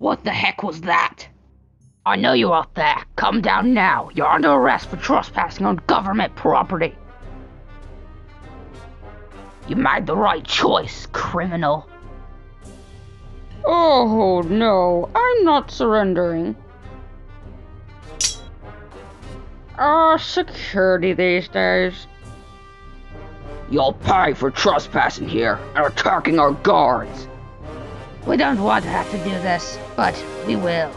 What the heck was that? I know you out there. Come down now. You're under arrest for trespassing on government property. You made the right choice, criminal. Oh no, I'm not surrendering. Security these days. You'll pay for trespassing here and attacking our guards. We don't want to have to do this, but we will.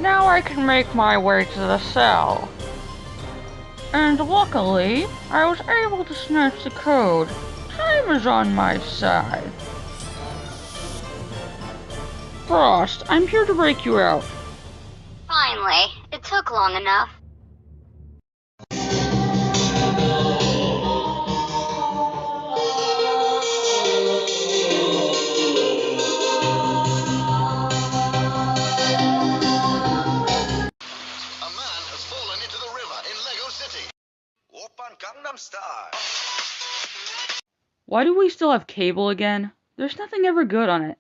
Now I can make my way to the cell. And luckily, I was able to snatch the code. Time is on my side. Frost, I'm here to break you out. Finally, it took long enough. Why do we still have cable again? There's nothing ever good on it.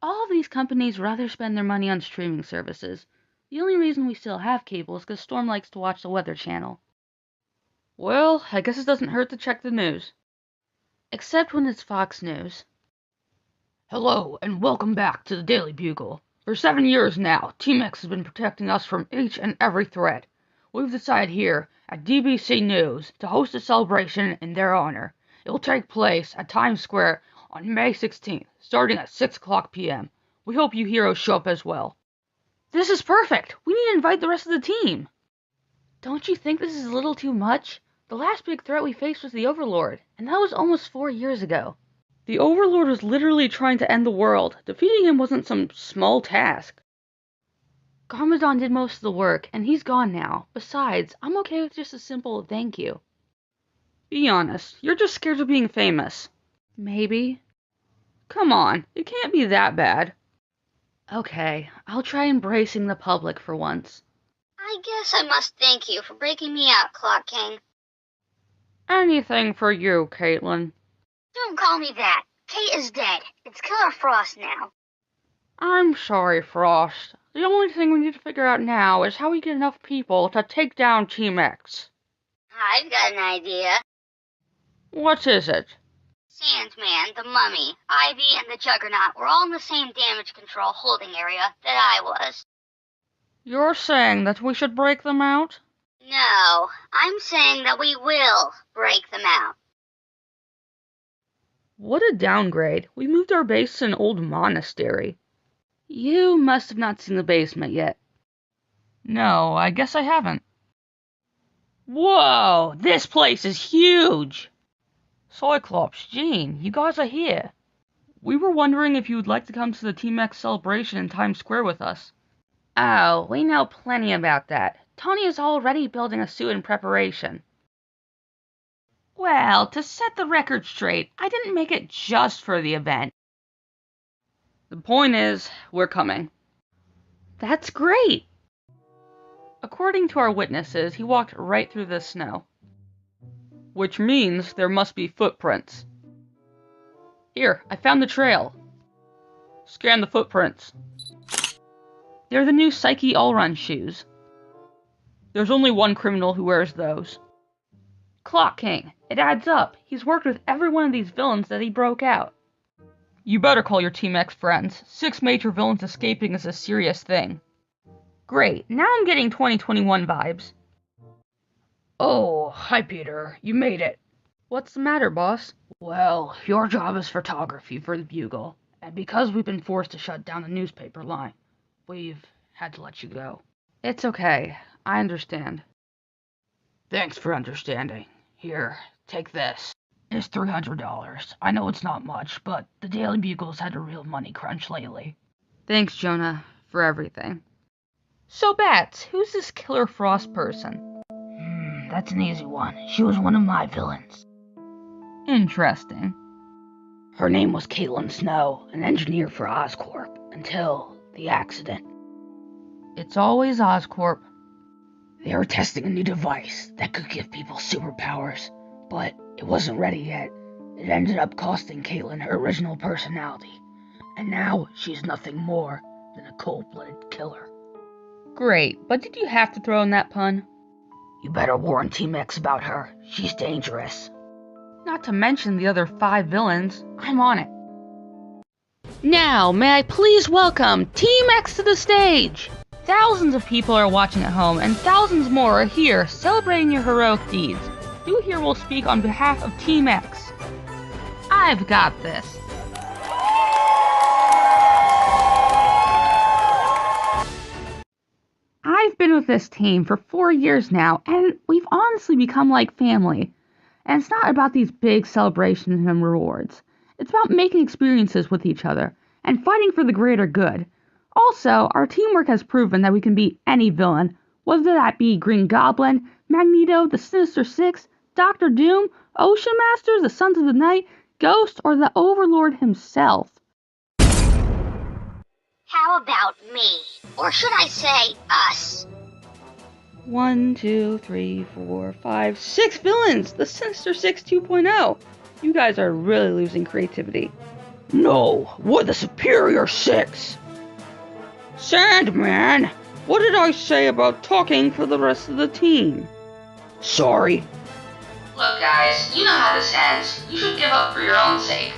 All of these companies rather spend their money on streaming services. The only reason we still have cable is because Storm likes to watch the Weather Channel. Well, I guess it doesn't hurt to check the news. Except when it's Fox News. Hello, and welcome back to the Daily Bugle. For 7 years now, Team X has been protecting us from each and every threat. We've decided here at DBC News to host a celebration in their honor. It will take place at Times Square on May 16th, starting at 6 o'clock p.m. We hope you heroes show up as well. This is perfect! We need to invite the rest of the team! Don't you think this is a little too much? The last big threat we faced was the Overlord, and that was almost 4 years ago. The Overlord was literally trying to end the world. Defeating him wasn't some small task. Garmadon did most of the work, and he's gone now. Besides, I'm okay with just a simple thank you. Be honest, you're just scared of being famous. Maybe. Come on, it can't be that bad. Okay, I'll try embracing the public for once. I guess I must thank you for breaking me out, Clock King. Anything for you, Caitlin. Don't call me that. Kate is dead. It's Killer Frost now. I'm sorry, Frost. The only thing we need to figure out now is how we get enough people to take down Team X. I've got an idea. What is it? Sandman, the Mummy, Ivy, and the Juggernaut were all in the same damage control holding area that I was. You're saying that we should break them out? No, I'm saying that we will break them out. What a downgrade. We moved our base to an old monastery. You must have not seen the basement yet. No, I guess I haven't. Whoa, this place is huge! Cyclops, Jean, you guys are here. We were wondering if you would like to come to the Team X celebration in Times Square with us. Oh, we know plenty about that. Tony is already building a suit in preparation. Well, to set the record straight, I didn't make it just for the event. The point is, we're coming. That's great! According to our witnesses, he walked right through the snow. Which means there must be footprints. Here, I found the trail. Scan the footprints. They're the new Psyche All-Run shoes. There's only one criminal who wears those. Clock King. It adds up. He's worked with every one of these villains that he broke out. You better call your Team X friends. 6 major villains escaping is a serious thing. Great, now I'm getting 2021 vibes. Oh, hi Peter, you made it. What's the matter, boss? Well, your job is photography for the Bugle, and because we've been forced to shut down the newspaper line, we've had to let you go. It's okay, I understand. Thanks for understanding. Here, take this. It's $300. I know it's not much, but the Daily Bugle's had a real money crunch lately. Thanks, Jonah, for everything. So, Bats, who's this Killer Frost person? That's an easy one. She was one of my villains. Interesting. Her name was Caitlin Snow, an engineer for Oscorp, until the accident. It's always Oscorp. They were testing a new device that could give people superpowers, but it wasn't ready yet. It ended up costing Caitlin her original personality, and now she's nothing more than a cold-blooded killer. Great, but did you have to throw in that pun? You better warn Team X about her. She's dangerous. Not to mention the other 5 villains. I'm on it. Now, may I please welcome Team X to the stage? Thousands of people are watching at home, and thousands more are here celebrating your heroic deeds. You here will speak on behalf of Team X. I've got this. I've been with this team for 4 years now, and we've honestly become like family. And it's not about these big celebrations and rewards. It's about making experiences with each other and fighting for the greater good. Also, our teamwork has proven that we can beat any villain, whether that be Green Goblin, Magneto, the Sinister Six, Doctor Doom, Ocean Masters, the Sons of the Night, Ghost, or the Overlord himself. How about me? Or should I say us? 1, 2, 3, 4, 5, 6 villains! The Sinister Six 2.0! You guys are really losing creativity. No, we're the superior 6! Sandman! What did I say about talking for the rest of the team? Sorry. Look guys, you know how this ends. You should give up for your own sake.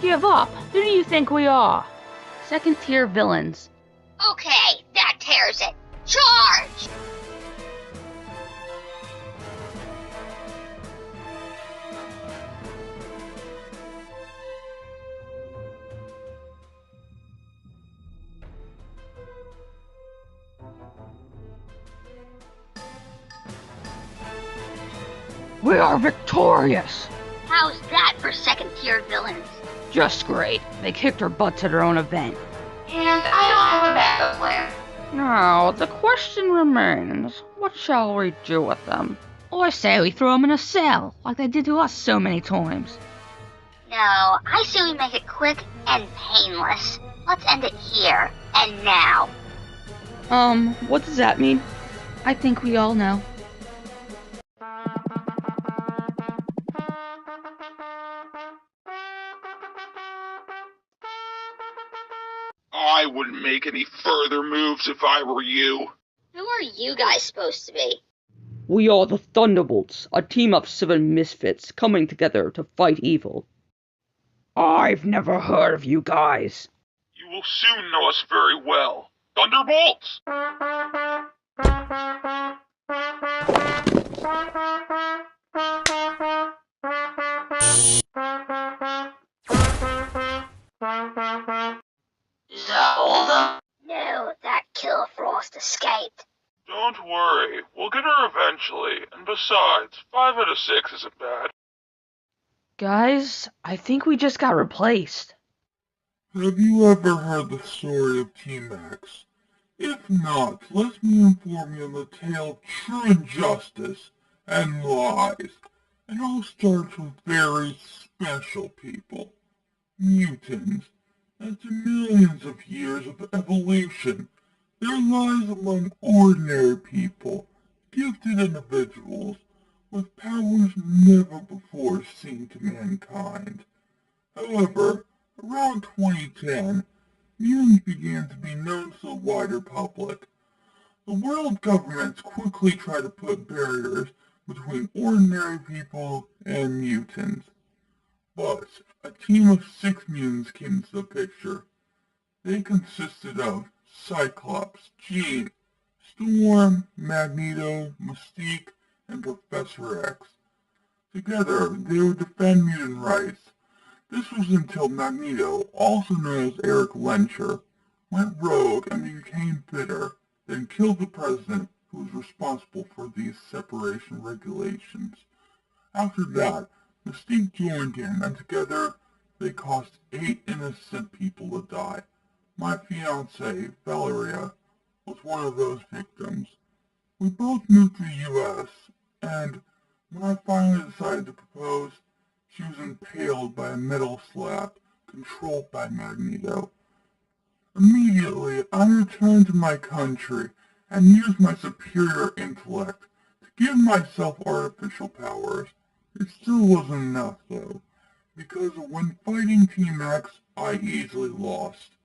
Give up? Who do you think we are? Second-tier villains. Okay, that tears it. Charge! We are victorious! How's that for second-tier villains? Just great. They kicked our butts at our own event. And I don't have a backup plan. Now, the question remains, what shall we do with them? I say we throw them in a cell, like they did to us so many times. No, I say we make it quick and painless. Let's end it here and now. What does that mean? I think we all know. I wouldn't make any further moves if I were you. Who are you guys supposed to be? We are the Thunderbolts, a team of 7 misfits coming together to fight evil. I've never heard of you guys. You will soon know us very well. Thunderbolts! Is that all of them? No, that Killer Frost escaped. Don't worry, we'll get her eventually, and besides, 5 out of 6 isn't bad. Guys, I think we just got replaced. Have you ever heard the story of Team X? If not, let me inform you of the tale of true injustice and lies. It all starts with very special people. Mutants. After millions of years of evolution, there lies among ordinary people, gifted individuals, with powers never before seen to mankind. However, around 2010, mutants began to be known to the wider public. The world governments quickly tried to put barriers between ordinary people and mutants. But a team of 6 mutants came into the picture. They consisted of Cyclops, Jean, Storm, Magneto, Mystique, and Professor X. Together, they would defend mutant rights. This was until Magneto, also known as Eric Lencher, went rogue and became bitter, then killed the president who was responsible for these separation regulations. After that, Mystique joined him, and together they caused 8 innocent people to die. My fiancée, Valeria, was one of those victims. We both moved to the U.S., and when I finally decided to propose, she was impaled by a metal slab controlled by Magneto. Immediately, I returned to my country and used my superior intellect to give myself artificial powers. It still wasn't enough, though. because when fighting Team X, I easily lost.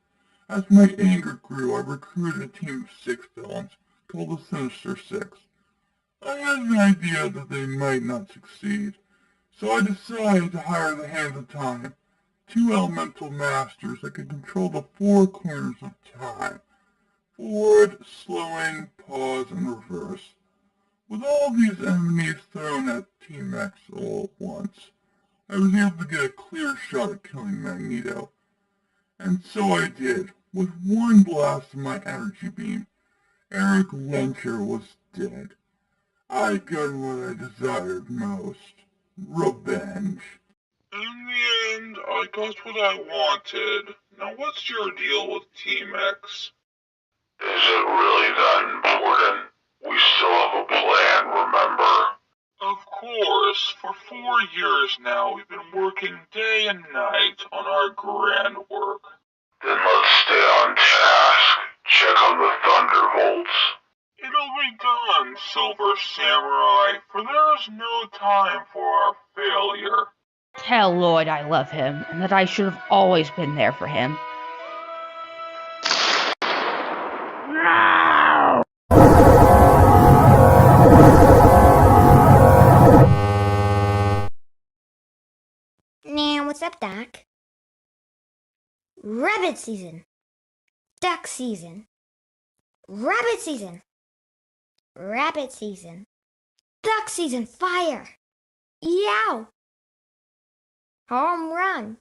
As my anger grew, I recruited a team of 6 villains, called the Sinister Six. I had an idea that they might not succeed, so I decided to hire the Hands of Time, 2 elemental masters that could control the 4 corners of time: forward, slowing, pause, and reverse. With all these enemies thrown at Team X all at once, I was able to get a clear shot at killing Magneto. And so I did. With one blast of my energy beam, Eric Lencher was dead. I got what I desired most: revenge. In the end, I got what I wanted. Now what's your deal with Team X? Is it really that important? We still have a plan, remember? Of course. For 4 years now, we've been working day and night on our grand work. Then let's stay on task. Check on the Thunderbolts. It'll be done, Silver Samurai, for there is no time for our failure. Tell Lloyd I love him and that I should have always been there for him. No! Now, what's up, Doc? Rabbit season. Duck season. Rabbit season. Rabbit season. Duck season. Fire. Yow. Home run.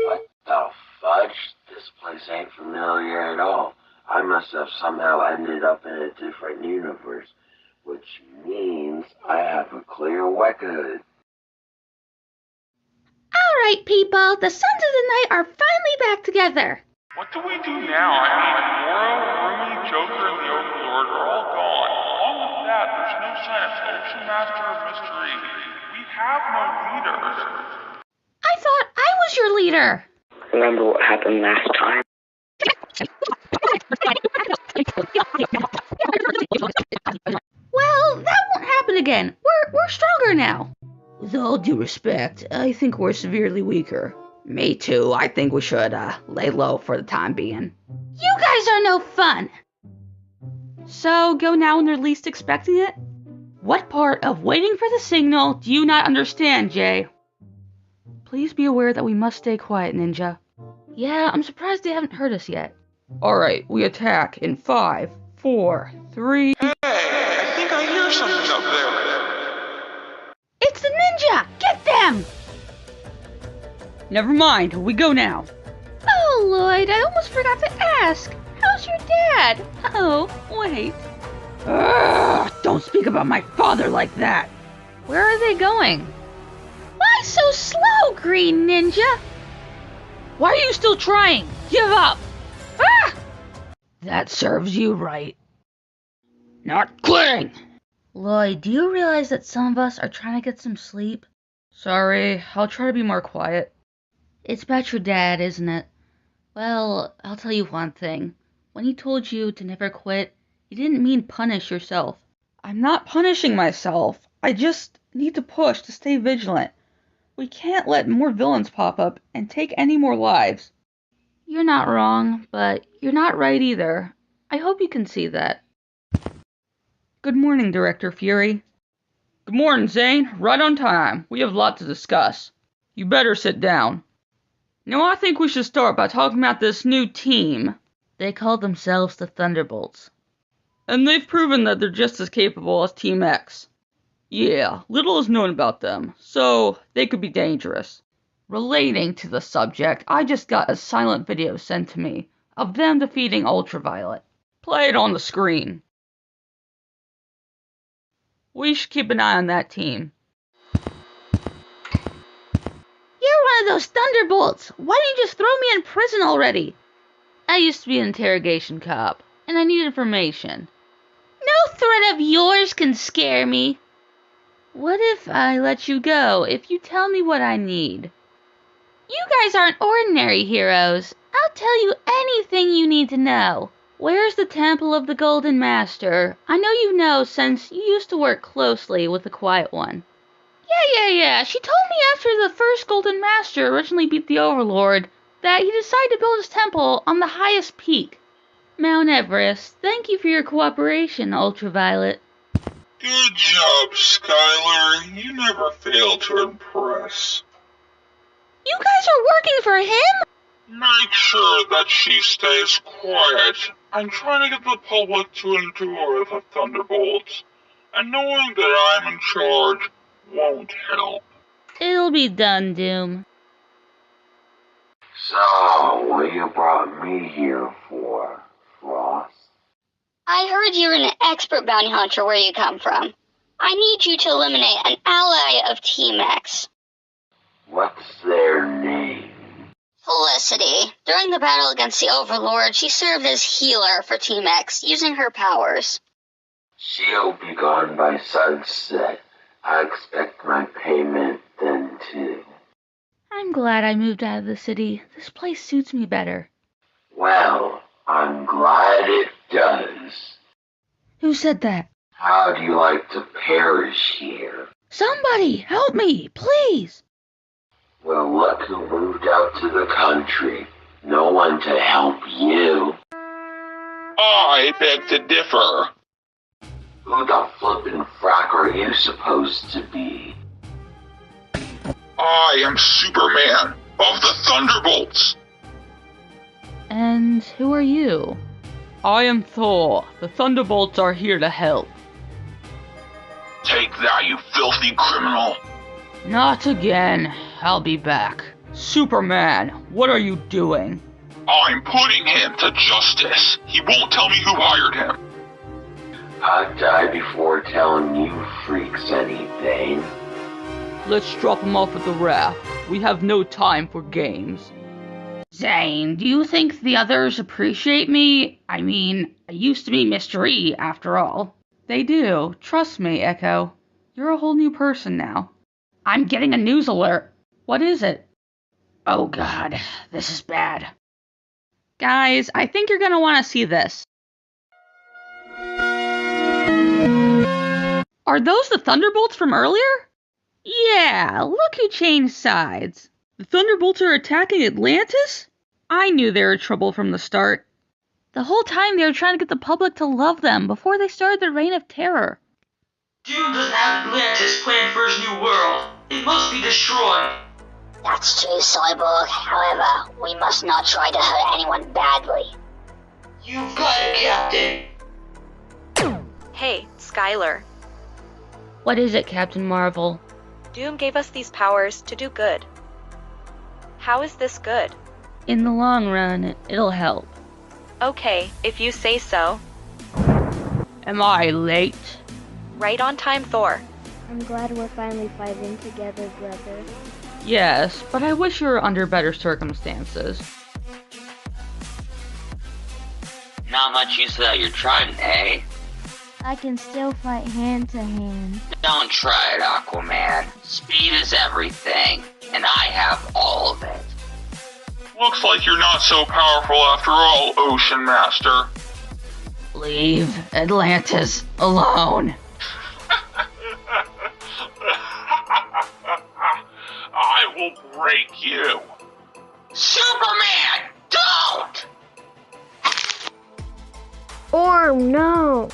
What the fudge? This place ain't familiar at all. I must have somehow ended up in a different universe, which means I have a clear record. Alright, people, the Sons of the Night are finally back together. What do we do now? I mean, Moro, Rumi, Joker, and the Overlord are all gone. Along with that, there's no sign of Ocean Master or Mystery. We have no leaders. I thought I was your leader. Remember what happened last time? Well, that won't happen again. We're stronger now. With all due respect, I think we're severely weaker. Me too. I think we should lay low for the time being. You guys are no fun. So, go now when they're least expecting it? What part of waiting for the signal do you not understand, Jay? Please be aware that we must stay quiet, Ninja. Yeah, I'm surprised they haven't heard us yet. Alright, we attack in 5, 4, 3... Hey, I think I hear something up there. It's the ninja! Get them! Never mind, we go now. Oh, Lloyd, I almost forgot to ask. How's your dad? Oh, wait. Don't speak about my father like that. Where are they going? Why so slow, Green Ninja? Why are you still trying? Give up! Ah! That serves you right. Not quitting! Lloyd, do you realize that some of us are trying to get some sleep? Sorry, I'll try to be more quiet. It's about your dad, isn't it? Well, I'll tell you one thing. When he told you to never quit, he didn't mean punish yourself. I'm not punishing myself. I just need to push to stay vigilant. We can't let more villains pop up and take any more lives. You're not wrong, but you're not right either. I hope you can see that. Good morning, Director Fury. Good morning, Zane. Right on time. We have a lot to discuss. You better sit down. Now, I think we should start by talking about this new team. They call themselves the Thunderbolts. And they've proven that they're just as capable as Team X. Yeah, little is known about them, so they could be dangerous. Relating to the subject, I just got a silent video sent to me of them defeating Ultraviolet. Play it on the screen. We should keep an eye on that team. You're one of those Thunderbolts! Why didn't you just throw me in prison already? I used to be an interrogation cop, and I need information. No threat of yours can scare me. What if I let you go if you tell me what I need? You guys aren't ordinary heroes. I'll tell you anything you need to know. Where's the Temple of the Golden Master? I know you know since you used to work closely with the Quiet One. Yeah. She told me after the first Golden Master originally beat the Overlord that he decided to build his temple on the highest peak, Mount Everest. Thank you for your cooperation, Ultraviolet. Good job, Skylar. You never fail to impress. You guys are working for him? Make sure that she stays quiet. I'm trying to get the public to endure the thunderbolts, and knowing that I'm in charge won't help. It'll be done, Doom. So, what you brought me here for, Frost? I heard you're an expert bounty hunter where you come from. I need you to eliminate an ally of Team X. What's their name? Felicity. During the battle against the Overlord, she served as healer for Team X, using her powers. She'll be gone by sunset. I expect my payment then too. I'm glad I moved out of the city. This place suits me better. Well, I'm glad it does. Who said that? How do you like to perish here? Somebody, help me, please! Well, look who moved out to the country. No one to help you. I beg to differ. Who the flippin' frack are you supposed to be? I am Superman of the Thunderbolts. And who are you? I am Thor. The Thunderbolts are here to help. Take that, you filthy criminal. Not again. I'll be back. Superman, what are you doing? I'm putting him to justice. He won't tell me who hired him. I'd die before telling you freaks anything. Let's drop him off at the raft. We have no time for games. Zane, do you think the others appreciate me? I mean, I used to be Mr. E, after all. They do. Trust me, Echo. You're a whole new person now. I'm getting a news alert. What is it? Oh god, this is bad. Guys, I think you're gonna want to see this. Are those the Thunderbolts from earlier? Yeah, look who changed sides. The Thunderbolts are attacking Atlantis? I knew they were trouble from the start. The whole time they were trying to get the public to love them before they started their reign of terror. Doom doesn't have Atlantis planned for his new world. It must be destroyed. That's true, Cyborg. However, we must not try to hurt anyone badly. You've got it, Captain. Hey, Skylar. What is it, Captain Marvel? Doom gave us these powers to do good. How is this good? In the long run, it'll help. Okay, if you say so. Am I late? Right on time, Thor. I'm glad we're finally fighting together, brother. Yes, but I wish you were under better circumstances. Not much use of that you're trying, eh? I can still fight hand to hand. Don't try it, Aquaman. Speed is everything, and I have all of it. Looks like you're not so powerful after all, Ocean Master. Leave Atlantis alone. I will break you. Superman, don't! Oh no!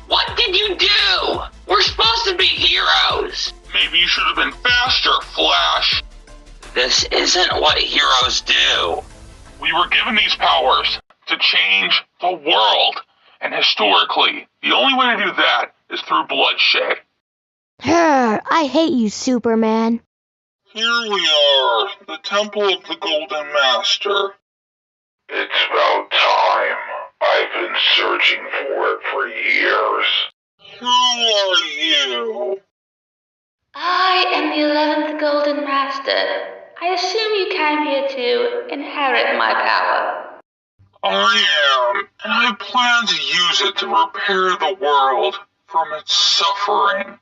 What did you do? We're supposed to be heroes. Maybe you should have been faster, Flash. This isn't what heroes do. We were given these powers to change the world. And historically, the only way to do that is through bloodshed. I hate you, Superman. Here we are, the Temple of the Golden Master. It's about time. I've been searching for it for years. Who are you? I am the 11th Golden Master. I assume you came here to inherit my power. I am, and I plan to use it to repair the world from its suffering.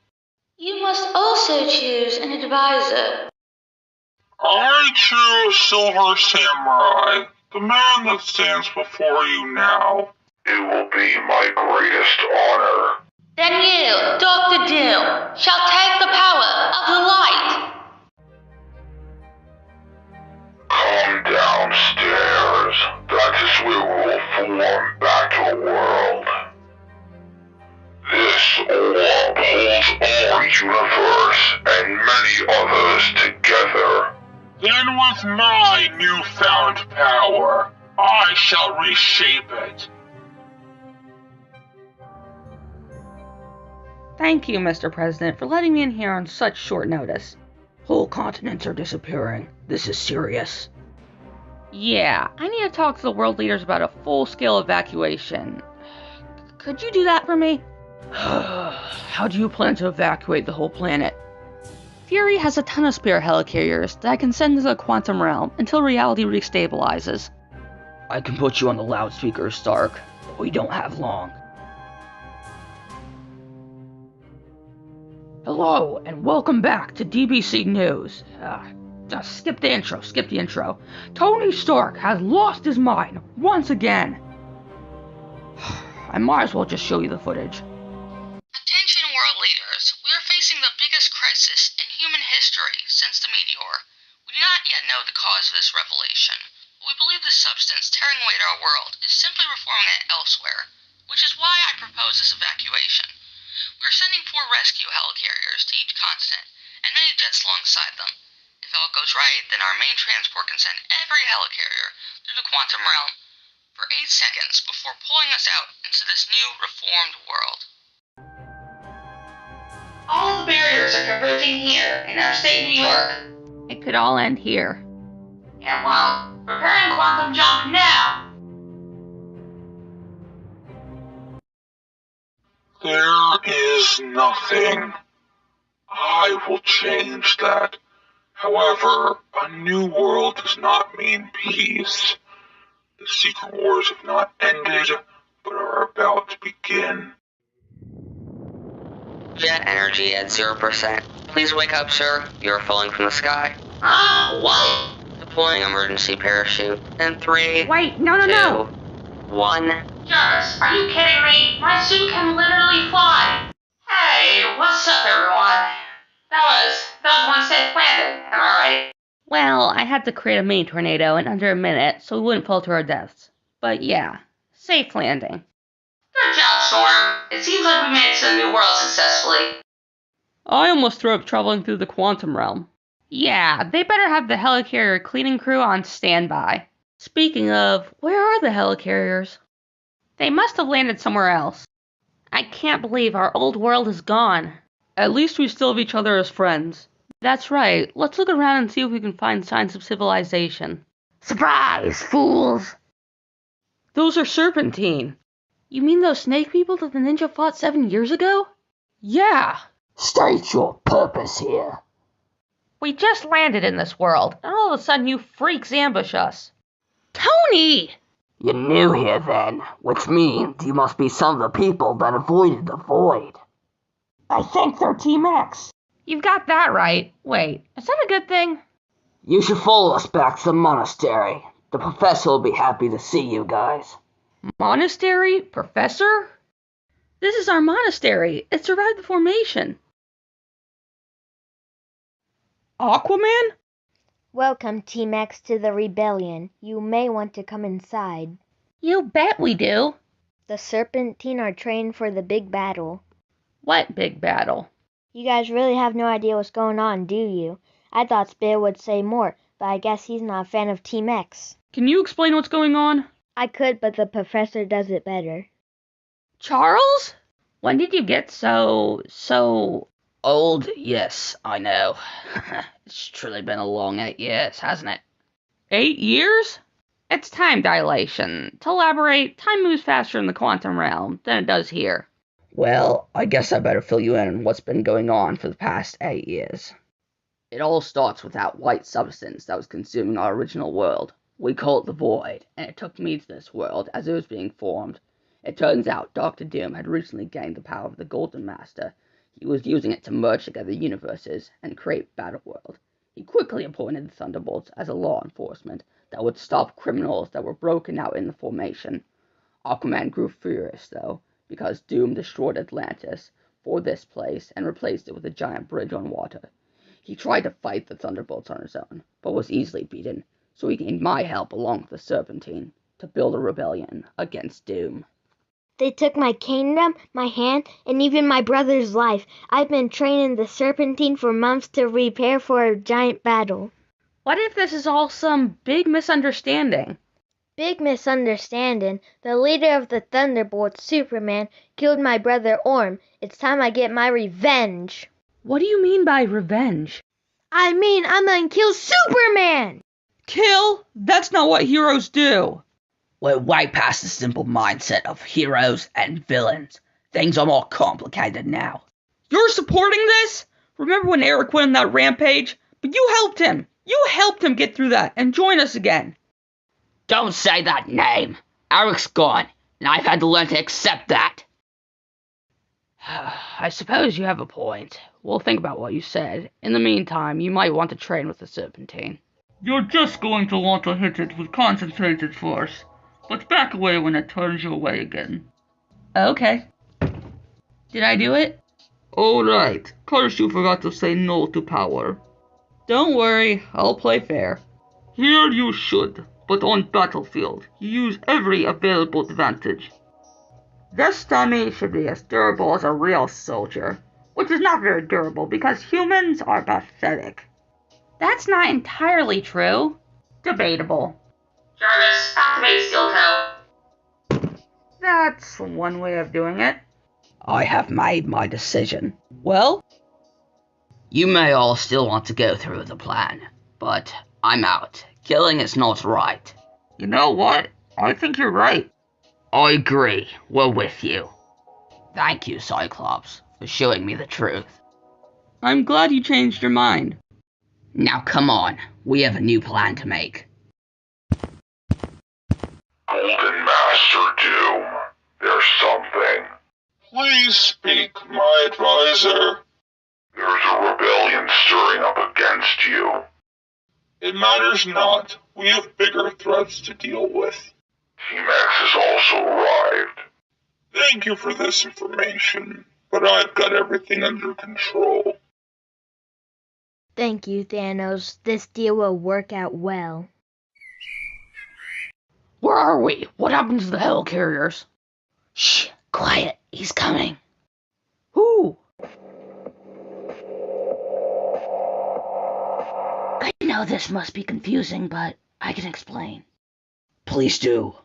You must also choose an advisor. I choose Silver Samurai, the man that stands before you now. It will be my greatest honor. Then you, Dr. Doom, shall take the power of the light. Come downstairs. That is where we will form Battleworld. This orb holds our universe and many others together. Then with my newfound power, I shall reshape it. Thank you, Mr. President, for letting me in here on such short notice. Whole continents are disappearing. This is serious. Yeah, I need to talk to the world leaders about a full-scale evacuation. Could you do that for me? How do you plan to evacuate the whole planet? Fury has a ton of spare helicarriers that I can send to the quantum realm until reality restabilizes. I can put you on the loudspeaker, Stark, but we don't have long. Hello, and welcome back to DBC News. Skip the intro. Tony Stark has lost his mind once again. I might as well just show you the footage. Attention world leaders, we are facing the biggest crisis in human history since the meteor. We do not yet know the cause of this revelation, but we believe the substance tearing away at our world is simply reforming it elsewhere, which is why I propose this evacuation. We are sending 4 rescue helicarriers to each continent, and many jets alongside them. If all goes right, then our main transport can send every helicarrier through the quantum realm for 8 seconds before pulling us out into this new, reformed world. All the barriers are converging here in upstate New York. It could all end here. And well, preparing quantum jump now. There is nothing. I will change that. However, a new world does not mean peace. The secret wars have not ended, but are about to begin. Jet energy at 0%. Please wake up, sir. You are falling from the sky. What? Deploying emergency parachute. In 3, Wait, no. 2, 1. Jarvis, are you kidding me? My suit can literally fly. Hey, what's up, everyone? That was one safe landing, am I right? Well, I had to create a mini tornado in under a minute so we wouldn't fall to our deaths. But yeah, safe landing. Good job, Storm. It seems like we made it to the new world successfully. I almost threw up traveling through the quantum realm. Yeah, they better have the helicarrier cleaning crew on standby. Speaking of, where are the helicarriers? They must have landed somewhere else. I can't believe our old world is gone. At least we still have each other as friends. That's right, let's look around and see if we can find signs of civilization. Surprise, fools! Those are Serpentine. You mean those snake people that the ninja fought 7 years ago? Yeah! State your purpose here. We just landed in this world, and all of a sudden you freaks ambush us. Tony! You're new here then, which means you must be some of the people that avoided the void. I think they're Team X. You've got that right. Wait, is that a good thing? You should follow us back to the monastery. The professor will be happy to see you guys. Monastery? Professor? This is our monastery. It survived the formation. Aquaman? Welcome, Team X, to the rebellion. You may want to come inside. You bet we do. The Serpentine are trained for the big battle. What big battle? You guys really have no idea what's going on, do you? I thought Spirit would say more, but I guess he's not a fan of Team X. Can you explain what's going on? I could, but the professor does it better. Charles? When did you get so... Old? Yes, I know. It's truly been a long 8 years, hasn't it? 8 years? It's time dilation. To elaborate, time moves faster in the quantum realm than it does here. Well, I guess I better fill you in on what's been going on for the past 8 years. It all starts with that white substance that was consuming our original world. We call it the Void, and it took me to this world as it was being formed. It turns out Dr. Doom had recently gained the power of the Golden Master. He was using it to merge together universes and create Battleworld. He quickly appointed the Thunderbolts as a law enforcement that would stop criminals that were broken out in the formation. Aquaman grew furious, though. because Doom destroyed Atlantis for this place and replaced it with a giant bridge on water. He tried to fight the Thunderbolts on his own, but was easily beaten, so he gained my help along with the Serpentine to build a rebellion against Doom. They took my kingdom, my hand, and even my brother's life. I've been training the Serpentine for months to prepare for a giant battle. What if this is all some big misunderstanding? Big misunderstanding. The leader of the Thunderbolts, Superman, killed my brother Orm. It's time I get my revenge. What do you mean by revenge? I mean, I'm gonna kill Superman! Kill? That's not what heroes do. We're way past the simple mindset of heroes and villains. Things are more complicated now. You're supporting this? Remember when Eric went on that rampage? But you helped him. You helped him get through that and join us again. Don't say that name. Eric's gone, and I've had to learn to accept that. I suppose you have a point. We'll think about what you said. In the meantime, you might want to train with the Serpentine. You're just going to want to hit it with concentrated force, but back away when it turns you away again. Okay. Did I do it? Alright. Curse, you forgot to say no to power. Don't worry, I'll play fair. Here you should, but on Battlefield, you use every available advantage. This dummy should be as durable as a real soldier, which is not very durable because humans are pathetic. That's not entirely true. Debatable. Jarvis, activate Steel Toe. That's one way of doing it. I have made my decision. Well? You may all still want to go through the plan, but I'm out. Killing is not right. You know what? I think you're right. I agree. We're with you. Thank you, Cyclops, for showing me the truth. I'm glad you changed your mind. Now come on, we have a new plan to make. Golden Master Doom, there's something. Please speak, my advisor. There's a rebellion stirring up against you. It matters not. We have bigger threats to deal with. T-Max has also arrived. Thank you for this information, but I've got everything under control. Thank you, Thanos. This deal will work out well. Where are we? What happened to the helicarriers? Shh, quiet. He's coming. Who? I know this must be confusing, but I can explain. Please do.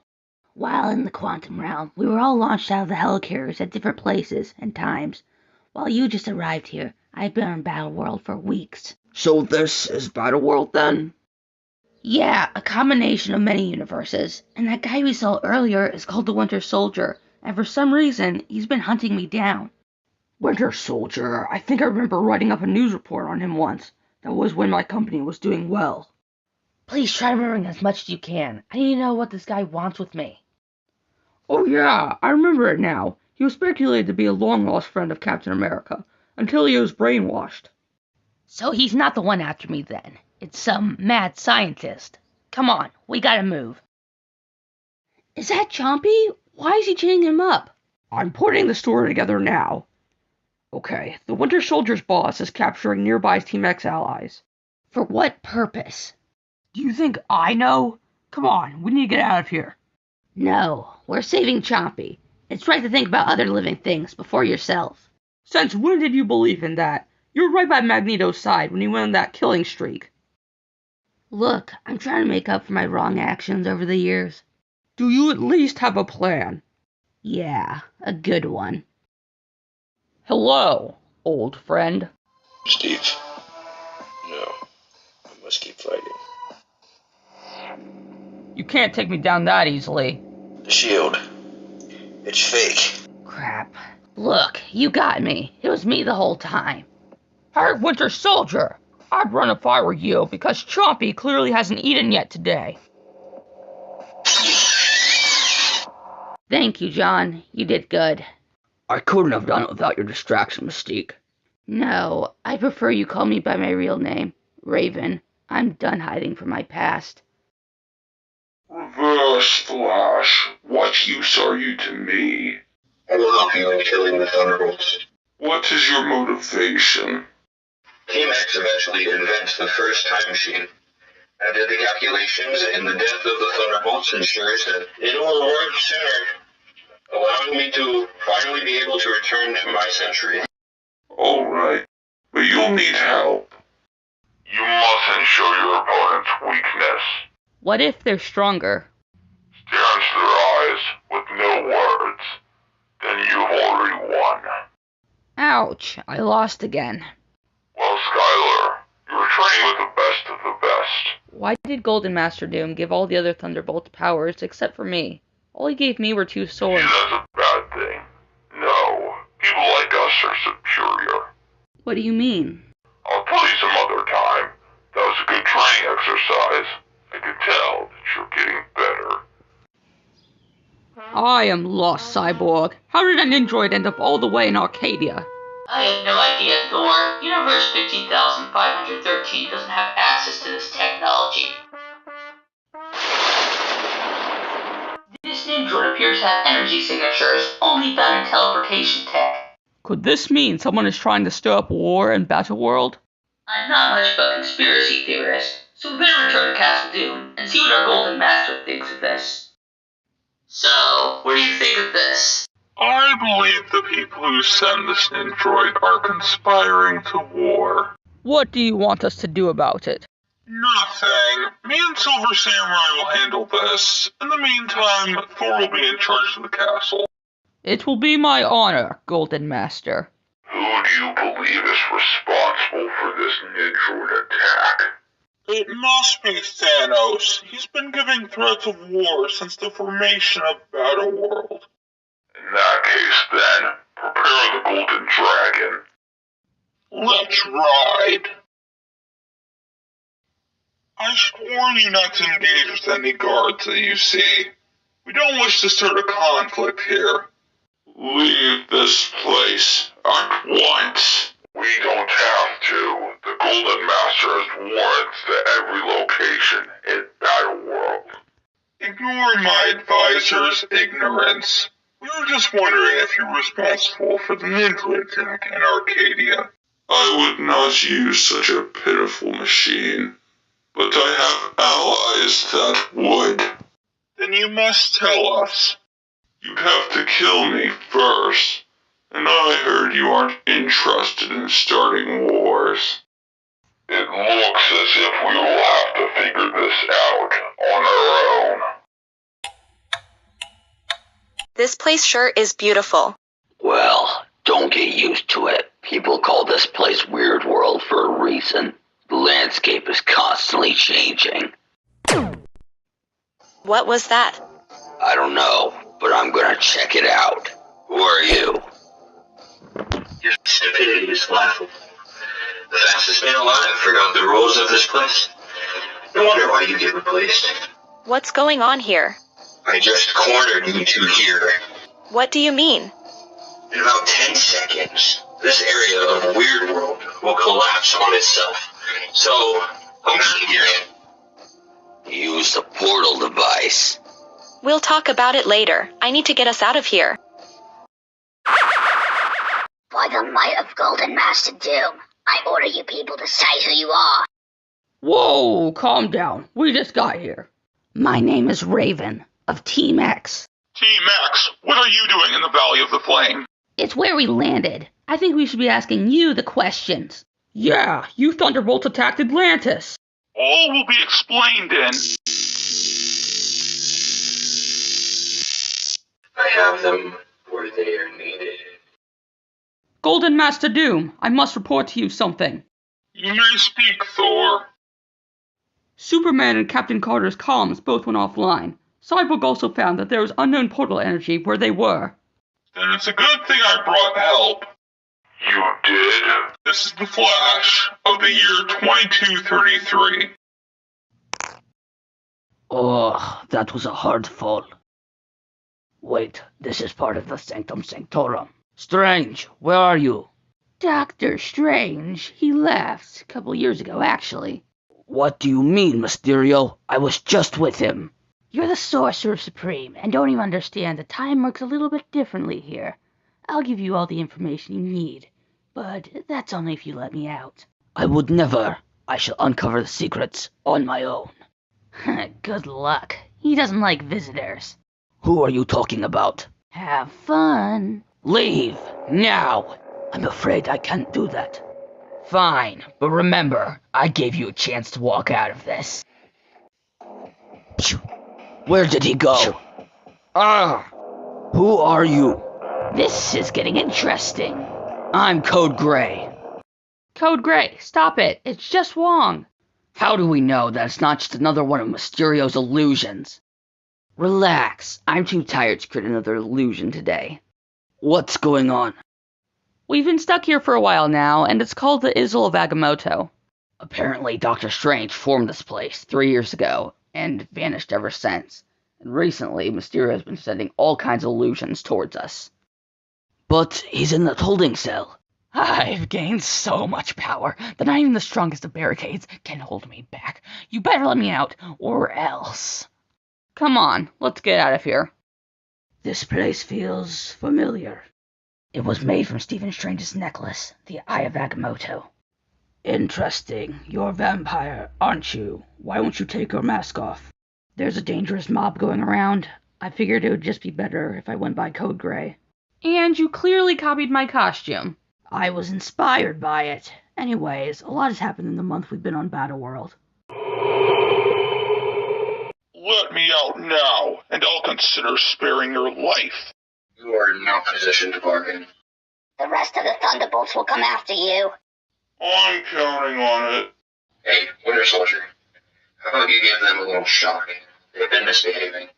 While in the quantum realm, we were all launched out of the helicarriers at different places and times. While you just arrived here, I've been on Battleworld for weeks. So this is Battleworld then? Yeah, a combination of many universes. And that guy we saw earlier is called the Winter Soldier, and for some reason, he's been hunting me down. Winter Soldier? I think I remember writing up a news report on him once. That was when my company was doing well. Please try remembering as much as you can. I need to know what this guy wants with me. Oh yeah, I remember it now. He was speculated to be a long-lost friend of Captain America, until he was brainwashed. So he's not the one after me then. It's some mad scientist. Come on, we gotta move. Is that Chompy? Why is he chaining him up? I'm putting the story together now. Okay, the Winter Soldier's boss is capturing nearby Team X allies. For what purpose? Do you think I know? Come on, we need to get out of here. No, we're saving Chompy. It's right to think about other living things before yourself. Since when did you believe in that? You were right by Magneto's side when he went on that killing streak. Look, I'm trying to make up for my wrong actions over the years. Do you at least have a plan? Yeah, a good one. Hello, old friend. Steve. No, I must keep fighting. You can't take me down that easily. The shield. It's fake. Crap. Look, you got me. It was me the whole time. Hey, Winter Soldier! I'd run if I were you, because Chompy clearly hasn't eaten yet today. Thank you, John. You did good. I couldn't have done it without your distraction, Mystique. No, I prefer you call me by my real name, Raven. I'm done hiding from my past. Reverse Flash, what use are you to me? I will help you in killing the Thunderbolts. What is your motivation? Team X eventually invents the first time machine. I did the calculations, and the death of the Thunderbolts ensures that it will arrive sooner, allowing me to finally be able to return to my century. Alright, but you'll need help. You mustn't show your opponent's weakness. What if they're stronger? Stare into their eyes with no words. Then you've already won. Ouch, I lost again. Well, Skylar, you were training with the best of the best. Why did Golden Master Doom give all the other Thunderbolts powers except for me? All he gave me were 2 swords. See, that's a bad thing. No, people like us are superior. What do you mean? I'll tell you some other time. That was a good training exercise. I can tell that you're getting better. I am lost, Cyborg. How did an android end up all the way in Arcadia? I have no idea, Thor. Universe 15,513 doesn't have access to this technology. This android appears to have energy signatures only found in teleportation tech. Could this mean someone is trying to stir up war in Battleworld? I'm not much of a conspiracy theorist, so we better return to Castle Doom and see what our Golden Master thinks of this. So, what do you think of this? I believe the people who send this android are conspiring to war. What do you want us to do about it? Nothing. Me and Silver Samurai will handle this. In the meantime, Thor will be in charge of the castle. It will be my honor, Golden Master. Who do you believe is responsible for this android attack? It must be Thanos. He's been giving threats of war since the formation of Battleworld. In that case, then, prepare the Golden Dragon. Let's ride. I should warn you not to engage with any guards that you see. We don't wish to start a conflict here. Leave this place at once. We don't have to. The Golden Master has warrants to every location in Battleworld. Ignore my advisor's ignorance. We were just wondering if you're responsible for the ninja attack in Arcadia. I would not use such a pitiful machine, but I have allies that would. Then you must tell us. You'd have to kill me first, and I heard you aren't interested in starting wars. It looks as if we will have to figure this out on our own. This place sure is beautiful. Well, don't get used to it. People call this place Weird World for a reason. The landscape is constantly changing. What was that? I don't know, but I'm gonna check it out. Who are you? Your stupidity is laughable. The fastest man alive forgot the rules of this place. No wonder why you get replaced. What's going on here? I just cornered you two here. What do you mean? In about 10 seconds, this area of Weird World will collapse on itself. So, I'm out of here. Use the portal device. We'll talk about it later. I need to get us out of here. By the might of Golden Master Doom, I order you people to say who you are. Whoa, calm down. We just got here. My name is Raven, of Team X. Team X, what are you doing in the Valley of the Flame? It's where we landed. I think we should be asking you the questions. Yeah, you Thunderbolts attacked Atlantis. All will be explained in... I have them where they are needed. Golden Master Doom, I must report to you something. You may speak, Thor. Superman and Captain Carter's comms both went offline. Cyborg also found that there was unknown portal energy where they were. Then it's a good thing I brought help. You did? This is the Flash of the year 2233. Oh, that was a hard fall. Wait, this is part of the Sanctum Sanctorum. Strange, where are you? Doctor Strange. He left a couple years ago, actually. What do you mean, Mysterio? I was just with him. You're the Sorcerer Supreme, and don't even understand that time works a little bit differently here. I'll give you all the information you need, but that's only if you let me out. I would never. I shall uncover the secrets on my own. Good luck. He doesn't like visitors. Who are you talking about? Have fun. Leave, now! I'm afraid I can't do that. Fine, but remember, I gave you a chance to walk out of this. Where did he go? Who are you? This is getting interesting. I'm Code Gray. Code Gray, stop it. It's just Wong. How do we know that it's not just another one of Mysterio's illusions? Relax, I'm too tired to create another illusion today. What's going on? We've been stuck here for a while now, and it's called the Isle of Agamotto. Apparently Dr. Strange formed this place 3 years ago, and vanished ever since. And recently, Mysterio has been sending all kinds of illusions towards us. But he's in that holding cell. I've gained so much power that not even the strongest of barricades can hold me back. You better let me out, or else. Come on, let's get out of here. This place feels familiar. It was made from Stephen Strange's necklace, the Eye of Agamotto. Interesting. You're a vampire, aren't you? Why won't you take your mask off? There's a dangerous mob going around. I figured it would just be better if I went by Code Gray. And you clearly copied my costume. I was inspired by it. Anyways, a lot has happened in the month we've been on Battleworld. Let me out now, and I'll consider sparing your life. You are in no position to bargain. The rest of the Thunderbolts will come after you. I'm counting on it. Hey, Winter Soldier. How about you give them a little shock? They've been misbehaving.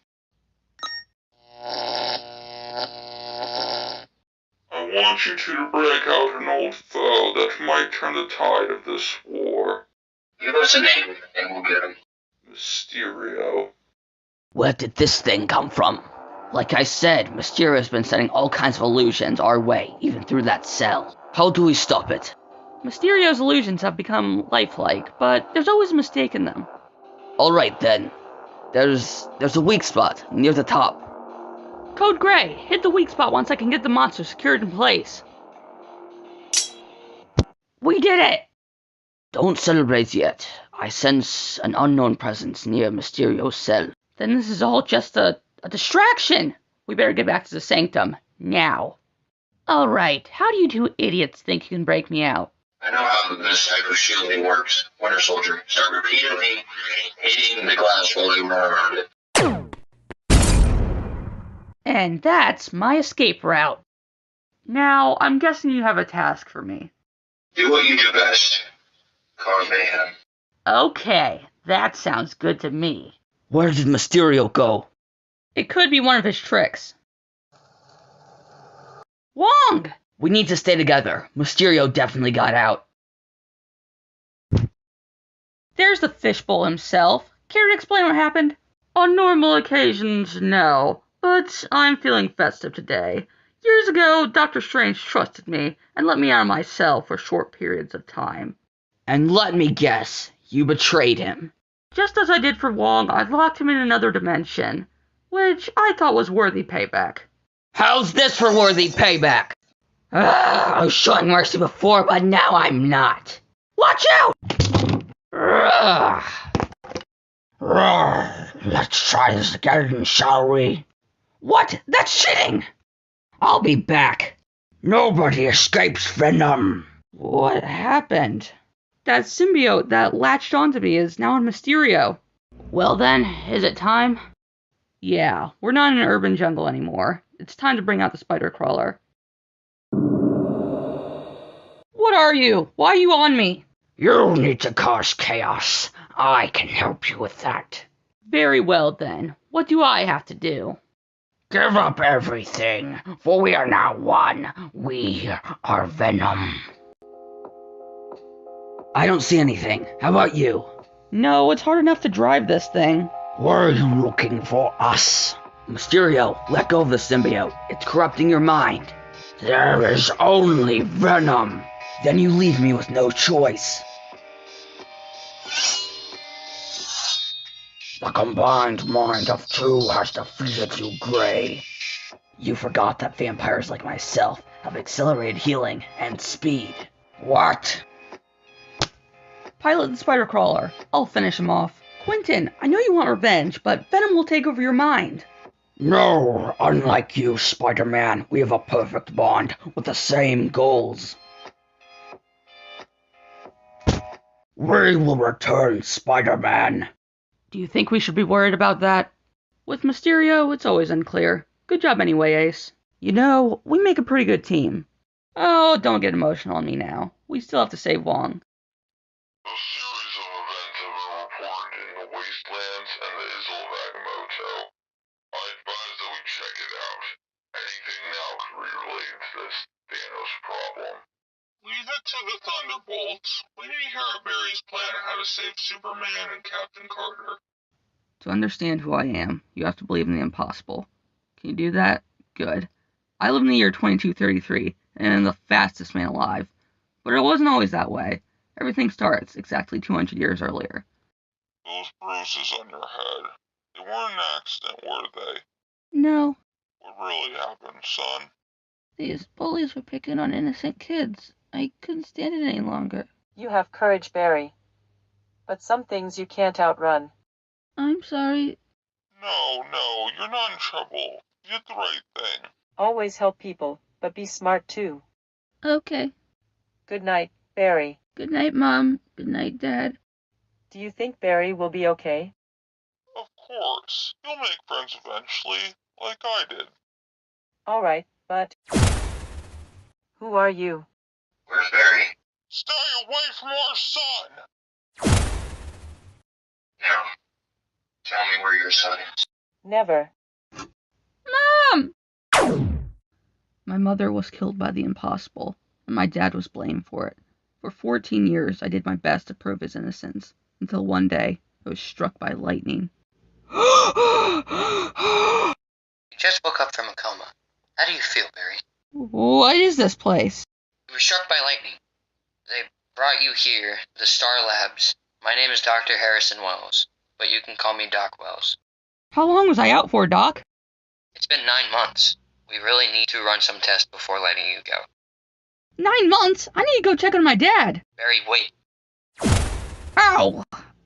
I want you two to break out an old foe that might turn the tide of this war. Give us a name, and we'll get him. Mysterio. Where did this thing come from? Like I said, Mysterio has been sending all kinds of illusions our way, even through that cell. How do we stop it? Mysterio's illusions have become lifelike, but there's always a mistake in them. Alright then. There's a weak spot near the top. Code Gray, hit the weak spot once I can get the monster secured in place. We did it! Don't celebrate yet. I sense an unknown presence near Mysterio's cell. Then this is all just a distraction. We better get back to the sanctum, now. Alright, how do you two idiots think you can break me out? I know how this type of shielding works. Winter Soldier, start repeatedly hitting the glass while you run around it. And that's my escape route. Now, I'm guessing you have a task for me. Do what you do best. Cause mayhem. Okay, that sounds good to me. Where did Mysterio go? It could be one of his tricks. Wong! We need to stay together. Mysterio definitely got out. There's the fishbowl himself. Care to explain what happened? On normal occasions, no. But I'm feeling festive today. Years ago, Dr. Strange trusted me and let me out of my cell for short periods of time. And let me guess, you betrayed him. Just as I did for Wong, I locked him in another dimension, which I thought was worthy payback. How's this for worthy payback? I was showing mercy before, but now I'm not. Watch out! Let's try this again, shall we? What? That's cheating! I'll be back. Nobody escapes Venom. What happened? That symbiote that latched onto me is now in Mysterio. Well then, is it time? Yeah, we're not in an urban jungle anymore. It's time to bring out the spider crawler. What are you? Why are you on me? You need to cause chaos. I can help you with that. Very well then. What do I have to do? Give up everything, for we are now one. We are Venom. I don't see anything. How about you? No, it's hard enough to drive this thing. Were you looking for us? Mysterio, let go of the symbiote. It's corrupting your mind. There is only Venom. Then you leave me with no choice. The combined mind of two has defeated you, Gray. You forgot that vampires like myself have accelerated healing and speed. What? Pilot the spider crawler. I'll finish him off. Quentin, I know you want revenge, but Venom will take over your mind. No, unlike you, Spider-Man, we have a perfect bond with the same goals. We will return, Spider-Man. Do you think we should be worried about that? With Mysterio, it's always unclear. Good job anyway, Ace. You know, we make a pretty good team. Oh, don't get emotional on me now. We still have to save Wong. A series of events have been reported in the Wastelands and the Isle of Agamotto. I advise that we check it out. Anything now could be related to this Thanos problem. Leave it to the Thunderbolts. We need to hear Barry's plan on how to save Superman and Captain Carter. To understand who I am, you have to believe in the impossible. Can you do that? Good. I live in the year 2233, and am the fastest man alive. But it wasn't always that way. Everything starts exactly 200 years earlier. Those bruises on your head, they weren't an accident, were they? No, What really happened, son? These bullies were picking on innocent kids. I couldn't stand it any longer. You have courage, Barry. But some things you can't outrun. I'm sorry. No, you're not in trouble. You did the right thing. Always help people, but be smart too. Okay. Good night, Barry. Good night, Mom. Good night, Dad. Do you think Barry will be okay? Of course. You'll make friends eventually, like I did. All right, but... Who are you? Where's Barry? Stay away from our son! Now, tell me where your son is. Never. Mom! My mother was killed by the impossible, and my dad was blamed for it. For 14 years, I did my best to prove his innocence, until one day, I was struck by lightning. You just woke up from a coma. How do you feel, Barry? What is this place? You were struck by lightning. They brought you here, the Star Labs. My name is Dr. Harrison Wells, but you can call me Doc Wells. How long was I out for, Doc? It's been 9 months. We really need to run some tests before letting you go. 9 months? I need to go check on my dad. Barry, wait. Ow!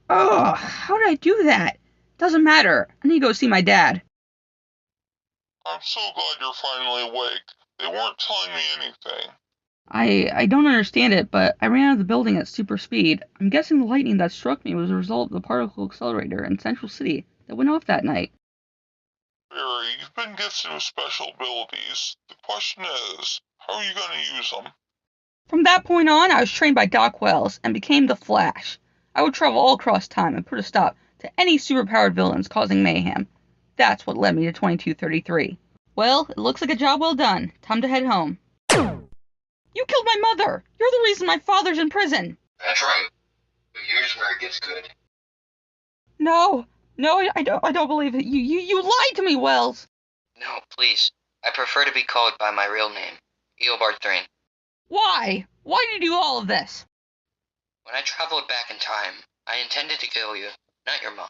Ugh, how did I do that? Doesn't matter. I need to go see my dad. I'm so glad you're finally awake. They weren't telling me anything. I don't understand it, but I ran out of the building at super speed. I'm guessing the lightning that struck me was a result of the particle accelerator in Central City that went off that night. Barry, you've been gifted with special abilities. The question is, how are you going to use them? From that point on, I was trained by Doc Wells and became the Flash. I would travel all across time and put a stop to any superpowered villains causing mayhem. That's what led me to 2233. Well, it looks like a job well done. Time to head home. You killed my mother! You're the reason my father's in prison! That's right. But here's where it gets good. No, I don't believe it. You lied to me, Wells! No, please. I prefer to be called by my real name, Eobard Thrain. Why? Why did you do all of this? When I traveled back in time, I intended to kill you, not your mom.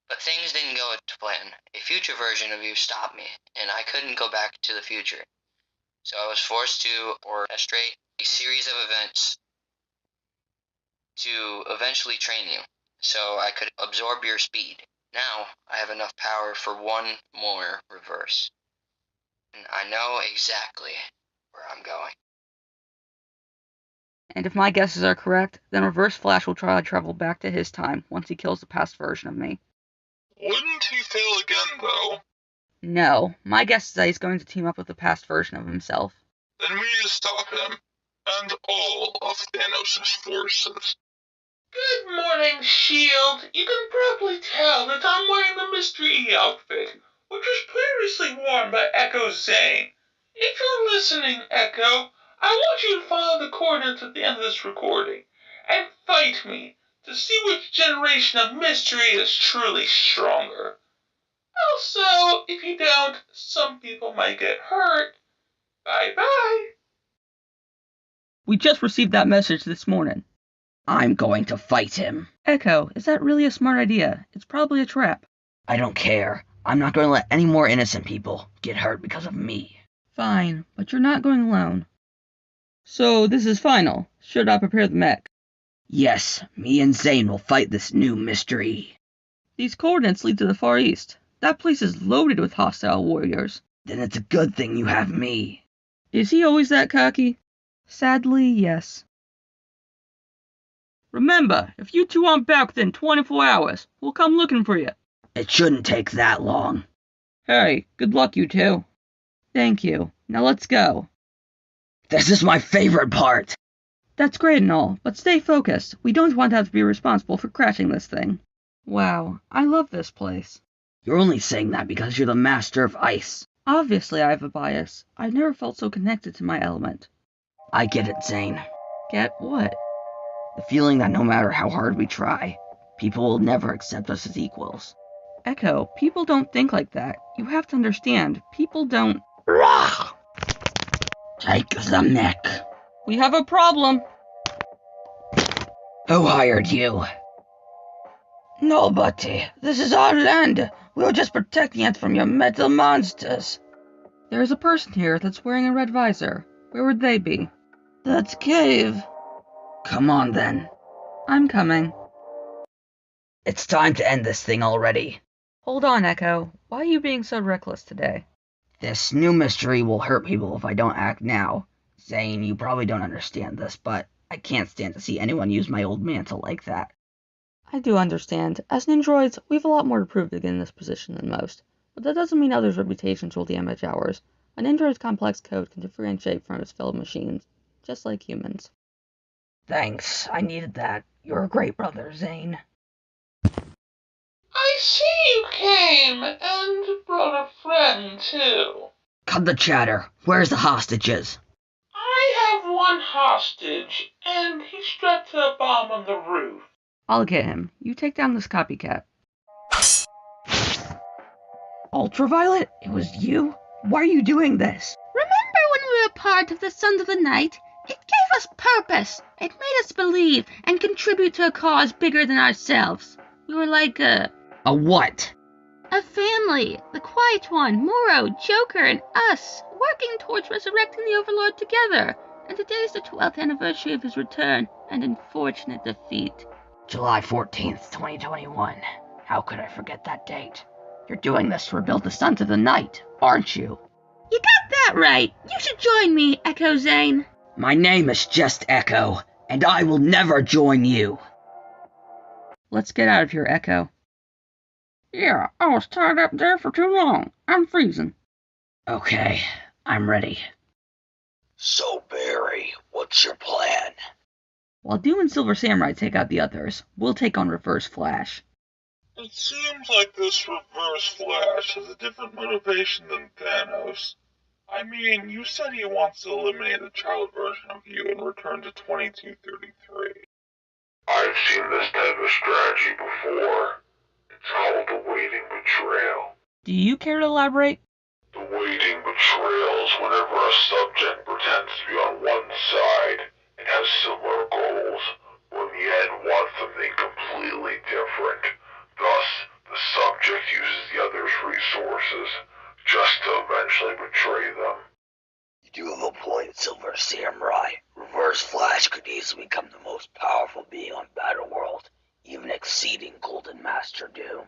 But things didn't go to plan. A future version of you stopped me, and I couldn't go back to the future. So I was forced to orchestrate a series of events to eventually train you, so I could absorb your speed. Now, I have enough power for one more reverse. And I know exactly where I'm going. And if my guesses are correct, then Reverse Flash will try to travel back to his time once he kills the past version of me. Wouldn't he fail again, though? No, my guess is that he's going to team up with the past version of himself. Then we need to stop him, and all of Thanos' forces. Good morning, S.H.I.E.L.D. You can probably tell that I'm wearing the Mystery outfit, which was previously worn by Echo Zane. If you're listening, Echo, I want you to follow the coordinates at the end of this recording, and fight me to see which generation of Mystery is truly stronger. Also, if you don't, some people might get hurt. Bye-bye. We just received that message this morning. I'm going to fight him. Echo, is that really a smart idea? It's probably a trap. I don't care. I'm not going to let any more innocent people get hurt because of me. Fine, but you're not going alone. So this is final. Should I prepare the mech? Yes, me and Zane will fight this new mystery. These coordinates lead to the Far East. That place is loaded with hostile warriors. Then it's a good thing you have me. Is he always that cocky? Sadly, yes. Remember, if you two aren't back within 24 hours, we'll come looking for you. It shouldn't take that long. Hey, good luck, you two. Thank you. Now let's go. This is my favorite part. That's great and all, but stay focused. We don't want to have to be responsible for crashing this thing. Wow, I love this place. You're only saying that because you're the master of ice. Obviously I have a bias. I've never felt so connected to my element. I get it, Zane. Get what? The feeling that no matter how hard we try, people will never accept us as equals. Echo, people don't think like that. You have to understand, people don't... Rah! Take the mech. We have a problem. Who hired you? Nobody. This is our land. We were just protecting it from your metal monsters. There's a person here that's wearing a red visor. Where would they be? That cave. Come on, then. I'm coming. It's time to end this thing already. Hold on, Echo. Why are you being so reckless today? This new mystery will hurt people if I don't act now. Zane, you probably don't understand this, but I can't stand to see anyone use my old mantle like that. I do understand. As androids, we have a lot more to prove to get in this position than most. But that doesn't mean others' reputations will damage ours. An android's complex code can differentiate from its fellow machines, just like humans. Thanks, I needed that. You're a great brother, Zane. I see you came, and brought a friend, too. Cut the chatter. Where's the hostages? I have one hostage, and he's strapped to a bomb on the roof. I'll get him. You take down this copycat. Ultraviolet? It was you? Why are you doing this? Remember when we were part of the Sons of the Night? It gave us purpose. It made us believe and contribute to a cause bigger than ourselves. We were like A what? a family. The Quiet One, Moro, Joker, and us, working towards resurrecting the Overlord together. And today is the 12th anniversary of his return and unfortunate defeat. July 14th, 2021. How could I forget that date? You're doing this to rebuild the Sons of the Night, aren't you? You got that right. You should join me, Echo Zane. My name is just Echo, and I will never join you. Let's get out of here, Echo. Yeah, I was tied up there for too long. I'm freezing. Okay, I'm ready. So, Barry, what's your plan? While Doom and Silver Samurai take out the others, we'll take on Reverse Flash. It seems like this Reverse Flash has a different motivation than Thanos. I mean, you said he wants to eliminate a child version of you and return to 2233. I've seen this type of strategy before. It's called the waiting betrayal. Do you care to elaborate? The waiting betrayal is whenever a subject pretends to be on one side and has similar goals, but in the end wants something completely different. Thus, the subject uses the other's resources just to eventually betray them. You do have a point, Silver Samurai. Reverse Flash could easily become the most powerful being on Battleworld, even exceeding Golden Master Doom.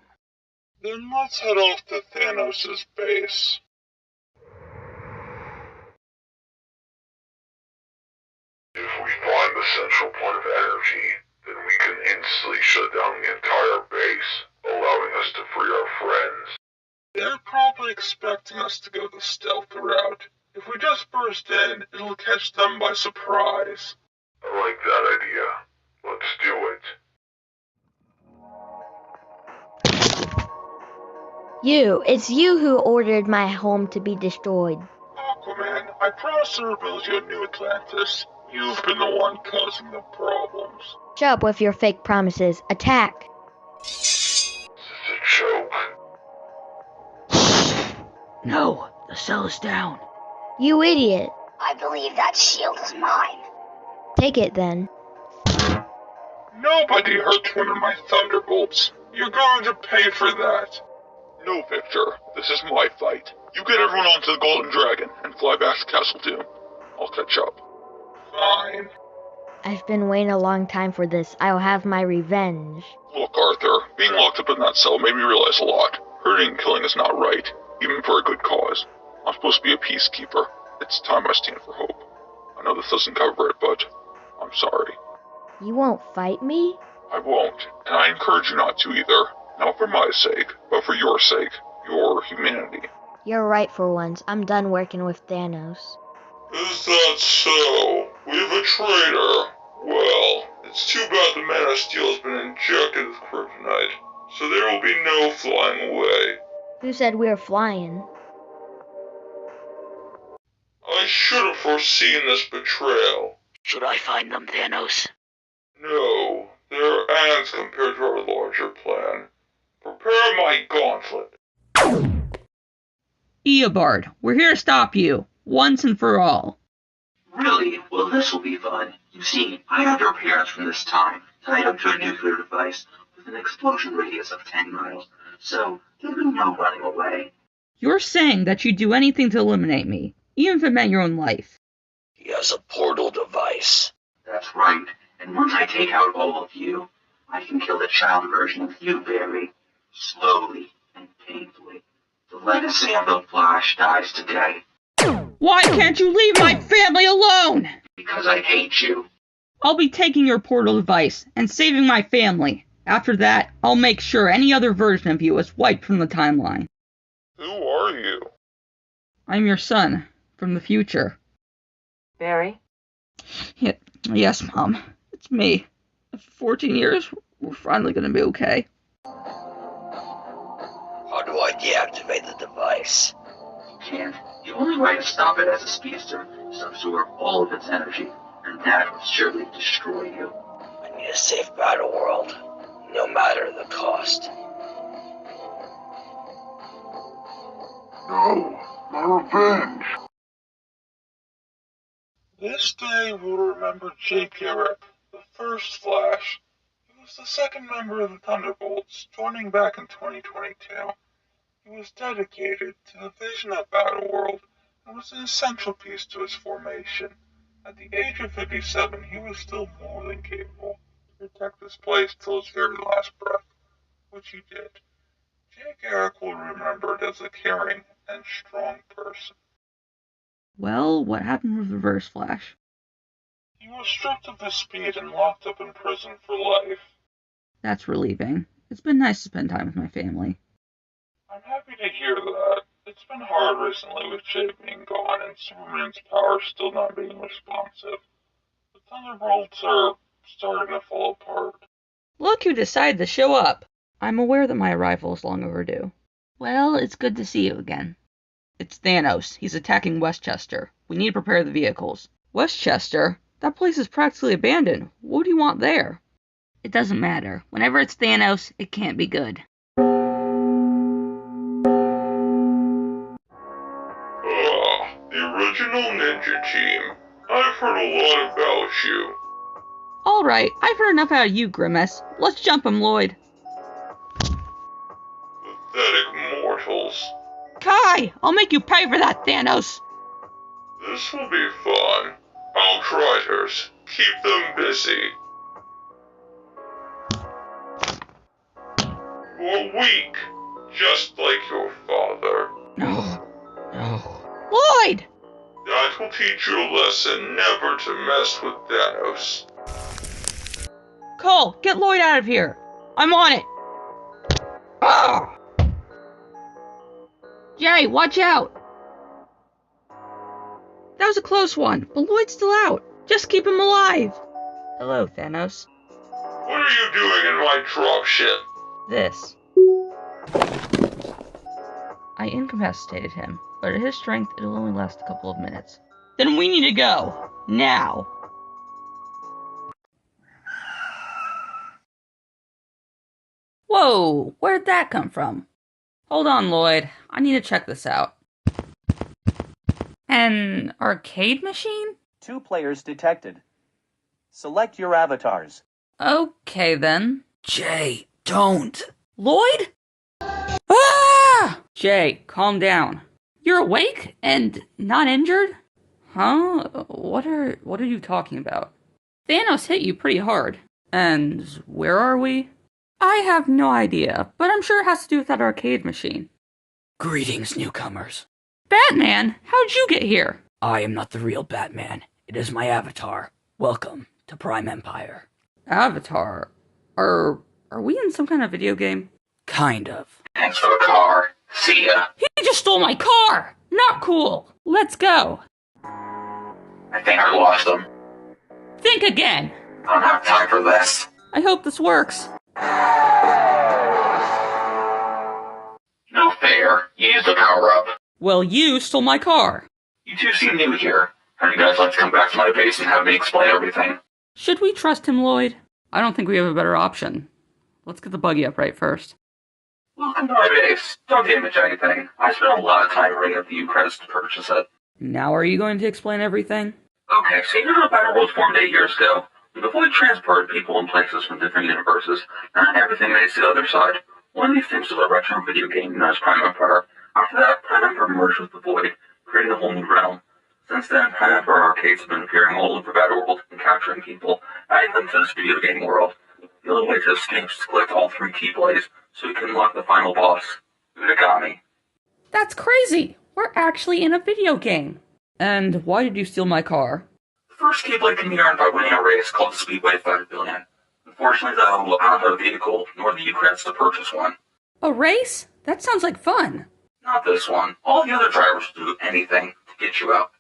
Then let's head off to Thanos' base. If we find the central point of energy, then we can instantly shut down the entire base, allowing us to free our friends. They're probably expecting us to go the stealth route. If we just burst in, it'll catch them by surprise. I like that idea. Let's do it. It's you who ordered my home to be destroyed. Aquaman, I promise to rebuild you a new Atlantis. You've been the one causing the problems. Shut up with your fake promises. Attack! This is a joke. No, the cell is down. You idiot. I believe that shield is mine. Take it then. Nobody hurt one of my thunderbolts. You're going to pay for that. No, Victor. This is my fight. You get everyone onto the Golden Dragon and fly back to Castle Doom. I'll catch up. Fine. I've been waiting a long time for this. I'll have my revenge. Look, Arthur, being locked up in that cell made me realize a lot. Hurting and killing is not right, even for a good cause. I'm supposed to be a peacekeeper. It's time I stand for hope. I know this doesn't cover it, but I'm sorry. You won't fight me? I won't, and I encourage you not to either. Not for my sake, but for your sake, your humanity. You're right for once. I'm done working with Thanos. Is that so? We have a traitor. Well, it's too bad the Man of Steel has been injected with kryptonite, so there will be no flying away. Who said we were flying? I should have foreseen this betrayal. Should I find them, Thanos? No, they're ants compared to our larger plan. Prepare my gauntlet. Eobard, we're here to stop you, once and for all. Really? Well, this will be fun. You see, I had your parents from this time, tied up to a nuclear device with an explosion radius of 10 miles, so there'll be no running away. You're saying that you'd do anything to eliminate me, even if it meant your own life. He has a portal device. That's right, and once I take out all of you, I can kill the child version of you, Barry. Slowly and painfully. The legacy of the Flash dies today. Why can't you leave my family alone? Because I hate you. I'll be taking your portal device and saving my family. After that, I'll make sure any other version of you is wiped from the timeline. Who are you? I'm your son, from the future. Barry? Yes, Mom. It's me. After 14 years, we're finally gonna be okay. How do I deactivate the device? You can't. The only way to stop it as a speedster is to absorb all of its energy, and that would surely destroy you. I need to save Battleworld, no matter the cost. No, my revenge. This day will remember Jake Garrett, the first Flash. He was the second member of the Thunderbolts, joining back in 2022. He was dedicated to the vision of Battleworld and was an essential piece to its formation. At the age of 57, he was still more than capable to protect this place till his very last breath, which he did. Jake Garrett will be remembered as a caring and strong person. Well, what happened with Reverse Flash? He was stripped of his speed and locked up in prison for life. That's relieving. It's been nice to spend time with my family. I'm happy to hear that. It's been hard recently with Jake being gone and Superman's powers still not being responsive. The Thunderbolts are starting to fall apart. Look who decided to show up! I'm aware that my arrival is long overdue. Well, it's good to see you again. It's Thanos. He's attacking Westchester. We need to prepare the vehicles. Westchester? That place is practically abandoned. What do you want there? It doesn't matter. Whenever it's Thanos, it can't be good. The original Ninja Team. I've heard a lot about you. Alright, I've heard enough out of you, Grimace. Let's jump him, Lloyd. Pathetic mortals. Kai! I'll make you pay for that, Thanos! This will be fun. Outriders. Keep them busy. You're weak. Just like your father. No. Lloyd! That will teach you a lesson never to mess with Thanos. Cole, get Lloyd out of here! I'm on it! Ah! Jay, watch out! That was a close one, but Lloyd's still out. Just keep him alive. Hello, Thanos. What are you doing in my dropship? This. I incapacitated him, but at his strength, it'll only last a couple of minutes. Then we need to go. Now. Whoa, where'd that come from? Hold on, Lloyd. I need to check this out. An arcade machine? 2 players detected. Select your avatars. Okay, then. Jay, don't. Lloyd? Ah! Jay, calm down. You're awake and not injured? Huh? What are you talking about? Thanos hit you pretty hard. And where are we? I have no idea, but I'm sure it has to do with that arcade machine. Greetings, newcomers. Batman, how'd you get here? I am not the real Batman. It is my avatar. Welcome to Prime Empire. Avatar? Are we in some kind of video game? Kind of. Thanks for the car. See ya. He just stole my car! Not cool! Let's go! I think I lost him. Think again! I don't have time for this. I hope this works. No fair. You used the power-up. Well, you stole my car. You two seem new here. How do you guys like to come back to my base and have me explain everything? Should we trust him, Lloyd? I don't think we have a better option. Let's get the buggy up right first. Welcome to my base. Don't damage anything. I spent a lot of time ringing up the U-credits to purchase it. Now are you going to explain everything? Okay, so you know how Battleworld formed 8 years ago? Before we transported people and places from different universes, not everything made it to the other side. One of these things was a retro video game known as Prime Empire. After that, Prime Empire merged with the Void, creating a whole new realm. Since then, Prime Empire arcades have been appearing all over Battleworld and capturing people, adding them to this video game world. The only way to escape is to collect all 3 Keyblades so we can unlock the final boss, Unagami. That's crazy! We're actually in a video game. And why did you steal my car? The first Keyblade can be earned by winning a race called the Speedway 5 Billion. Unfortunately, though, I don't have a vehicle, nor the U-credits to purchase one. A race? That sounds like fun. Not this one. All the other drivers will do anything to get you out.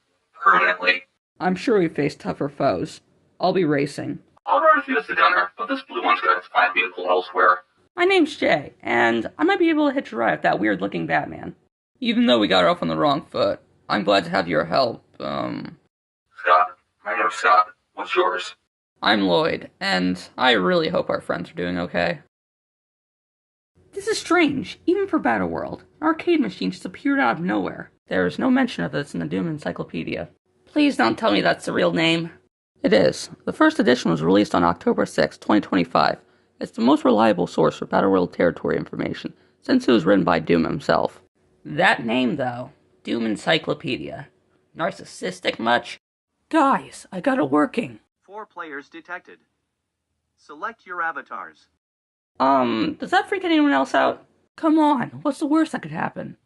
Permanently. I'm sure we face tougher foes. I'll be racing. I'll ride with you as the gunner, but this blue one's gonna have to find a vehicle elsewhere. My name's Jay, and I might be able to hitch a ride with that weird-looking Batman. Even though we got off on the wrong foot, I'm glad to have your help, Scott. My name's Scott. What's yours? I'm Lloyd, and I really hope our friends are doing okay. This is strange, even for Battleworld. An arcade machine just appeared out of nowhere. There is no mention of this in the Doom Encyclopedia. Please don't tell me that's the real name. It is. The first edition was released on October 6, 2025. It's the most reliable source for Battleworld territory information, since it was written by Doom himself. That name, though, Doom Encyclopedia. Narcissistic much? Guys, I got it working. 4 players detected. Select your avatars. Does that freak anyone else out? Come on, what's the worst that could happen?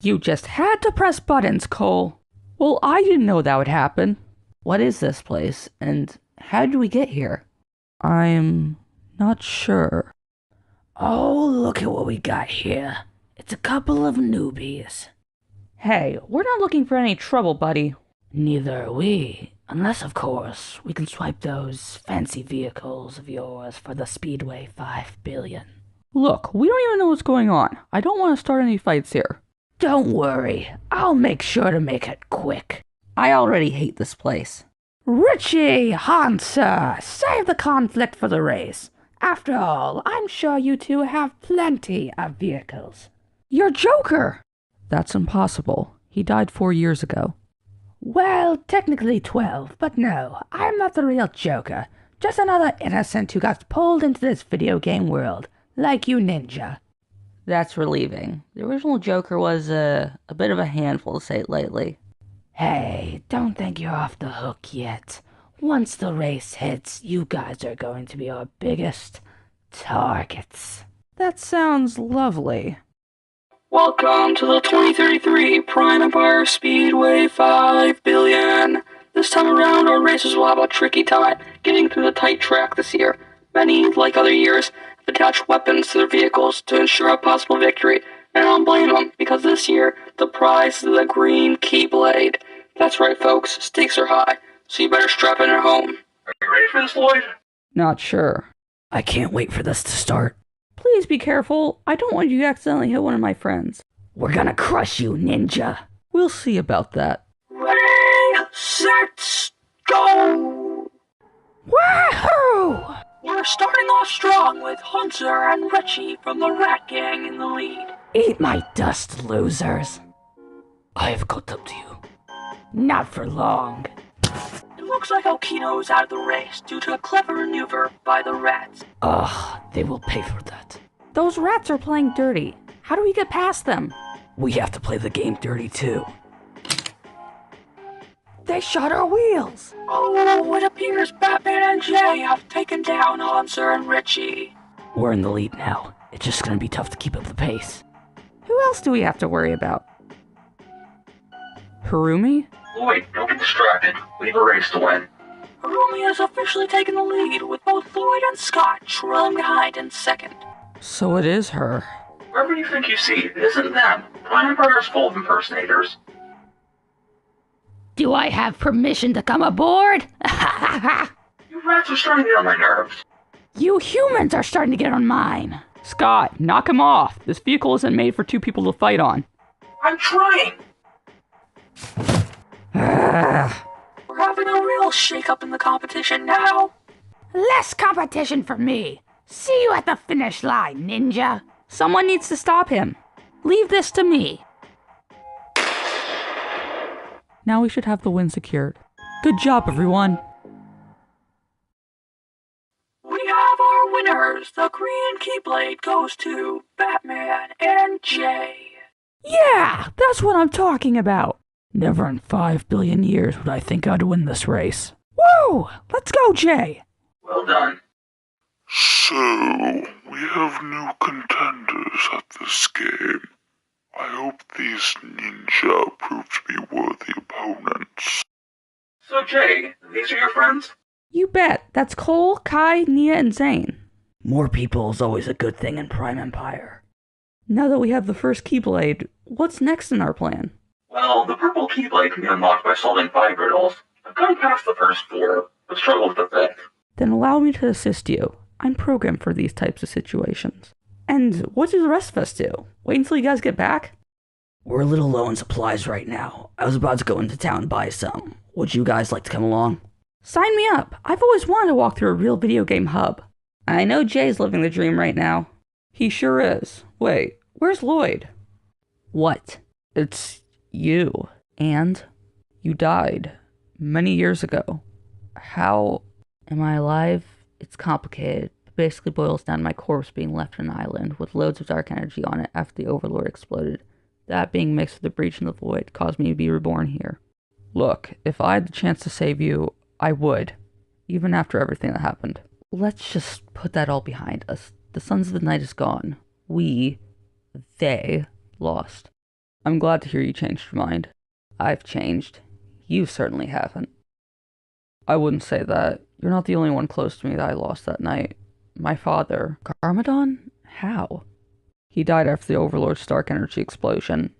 You just had to press buttons, Cole. Well, I didn't know that would happen. What is this place, and how did we get here? I'm not sure. Oh, look at what we got here. It's a couple of newbies. Hey, we're not looking for any trouble, buddy. Neither are we. Unless, of course, we can swipe those fancy vehicles of yours for the Speedway 5 billion. Look, we don't even know what's going on. I don't want to start any fights here. Don't worry. I'll make sure to make it quick. I already hate this place. Richie, Hansa, save the conflict for the race. After all, I'm sure you two have plenty of vehicles. You're Joker! That's impossible. He died 4 years ago. Well, technically 12, but no, I'm not the real Joker. Just another innocent who got pulled into this video game world, like you ninja. That's relieving. The original Joker was a bit of a handful, to say it lightly. Hey, don't think you're off the hook yet. Once the race hits, you guys are going to be our biggest targets. That sounds lovely. Welcome to the 2033 Prime Empire Speedway 5 billion. This time around, our racers will have a tricky time getting through the tight track this year. Many, like other years, have attached weapons to their vehicles to ensure a possible victory, and I don't blame them, because this year, the prize is the green Keyblade. That's right, folks, stakes are high, so you better strap in at home. Are you ready for this, Lloyd? Not sure. I can't wait for this to start. Please be careful. I don't want you to accidentally hit one of my friends. We're gonna crush you, ninja. We'll see about that. Ready, set, go! Wahoo! We're starting off strong with Hunter and Richie from the Rat Gang in the lead. Eat my dust, losers. I've caught up to you. Not for long. It looks like Okino's out of the race due to a clever maneuver by the rats. Ugh, they will pay for that. Those rats are playing dirty. How do we get past them? We have to play the game dirty too. They shot our wheels! Oh, it appears Batman and Jay have taken down Onser and Richie. We're in the lead now. It's just gonna be tough to keep up the pace. Who else do we have to worry about? Harumi? Lloyd, don't get distracted. We have a race to win. Harumi has officially taken the lead, with both Lloyd and Scott trailing behind in second. So it is her. Wherever you think you see, it isn't them. Prime Empire is full of impersonators. Do I have permission to come aboard? You rats are starting to get on my nerves. You humans are starting to get on mine. Scott, knock him off. This vehicle isn't made for two people to fight on. I'm trying. We're having a real shake-up in the competition now. Less competition for me. See you at the finish line, ninja. Someone needs to stop him. Leave this to me. Now we should have the win secured. Good job, everyone. We have our winners. The green Keyblade goes to Batman and Jay. Yeah, that's what I'm talking about. Never in 5 billion years would I think I'd win this race. Woo! Let's go, Jay! Well done. So, we have new contenders at this game. I hope these ninja prove to be worthy opponents. So, Jay, these are your friends? You bet. That's Cole, Kai, Nia, and Zane. More people is always a good thing in Prime Empire. Now that we have the first Keyblade, what's next in our plan? Well, the purple Keyblade can be unlocked by solving 5 riddles. I've gone past the first 4, but struggle with the 5th. Then allow me to assist you. I'm programmed for these types of situations. And what do the rest of us do? Wait until you guys get back? We're a little low on supplies right now. I was about to go into town and buy some. Would you guys like to come along? Sign me up. I've always wanted to walk through a real video game hub. I know Jay's living the dream right now. He sure is. Wait, where's Lloyd? What? It's you. And you died many years ago. How am I alive? It's complicated. It basically boils down to my corpse being left on an island with loads of dark energy on it after the Overlord exploded. That being mixed with the breach in the void caused me to be reborn here. Look, if I had the chance to save you, I would. Even after everything that happened. Let's just put that all behind us. The Sons of the Night is gone. They lost. I'm glad to hear you changed your mind. I've changed. You certainly haven't. I wouldn't say that. You're not the only one close to me that I lost that night. My father, Garmadon? How? He died after the Overlord's dark energy explosion.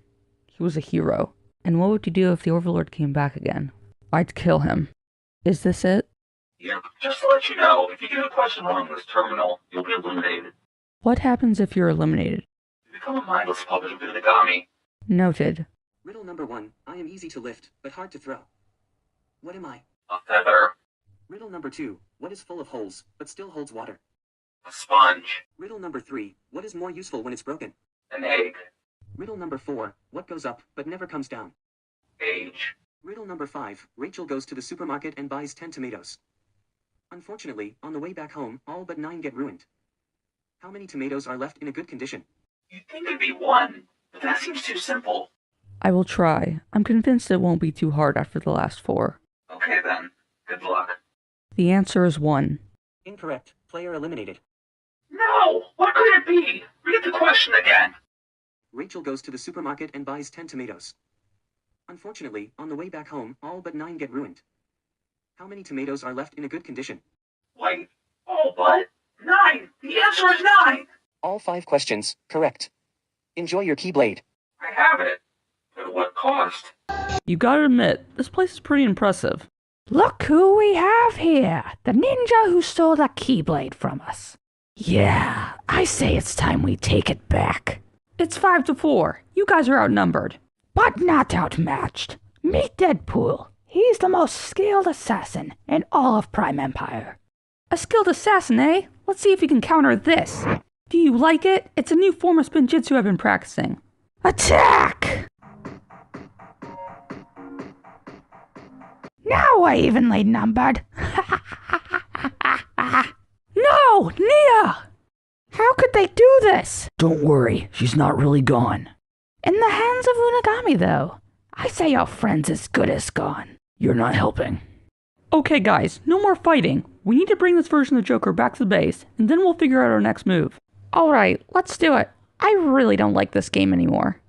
He was a hero. And what would you do if the Overlord came back again? I'd kill him. Is this it? Yeah, just to let you know, if you get a question wrong in this terminal, you'll be eliminated. What happens if you're eliminated? You become a mindless puppet of Unigami. Noted. Riddle number 1. I am easy to lift, but hard to throw. What am I? A feather. Riddle number 2. What is full of holes, but still holds water? A sponge. Riddle number 3. What is more useful when it's broken? An egg. Riddle number 4. What goes up, but never comes down? Age. Riddle number 5. Rachel goes to the supermarket and buys 10 tomatoes. Unfortunately, on the way back home, all but 9 get ruined. How many tomatoes are left in a good condition? You'd think it'd be 1, but that seems too simple. I will try. I'm convinced it won't be too hard after the last 4. Okay then. Good luck. The answer is 1. Incorrect. Player eliminated. No! What could it be? Read the question again. Rachel goes to the supermarket and buys 10 tomatoes. Unfortunately, on the way back home, all but 9 get ruined. How many tomatoes are left in a good condition? Wait, all but 9! The answer is 9! All 5 questions, correct. Enjoy your Keyblade. I have it. But at what cost? You gotta admit, this place is pretty impressive. Look who we have here! The ninja who stole the Keyblade from us. Yeah, I say it's time we take it back. It's 5-4. You guys are outnumbered. But not outmatched. Meet Deadpool. He's the most skilled assassin in all of Prime Empire. A skilled assassin, eh? Let's see if you can counter this. Do you like it? It's a new form of spinjitzu I've been practicing. Attack! Now we're evenly numbered. No, Nia! How could they do this? Don't worry, she's not really gone. In the hands Unagami, though. I say our friend's as good as gone. You're not helping. Okay, guys, no more fighting. We need to bring this version of the Joker back to the base, and then we'll figure out our next move. Alright, let's do it. I really don't like this game anymore.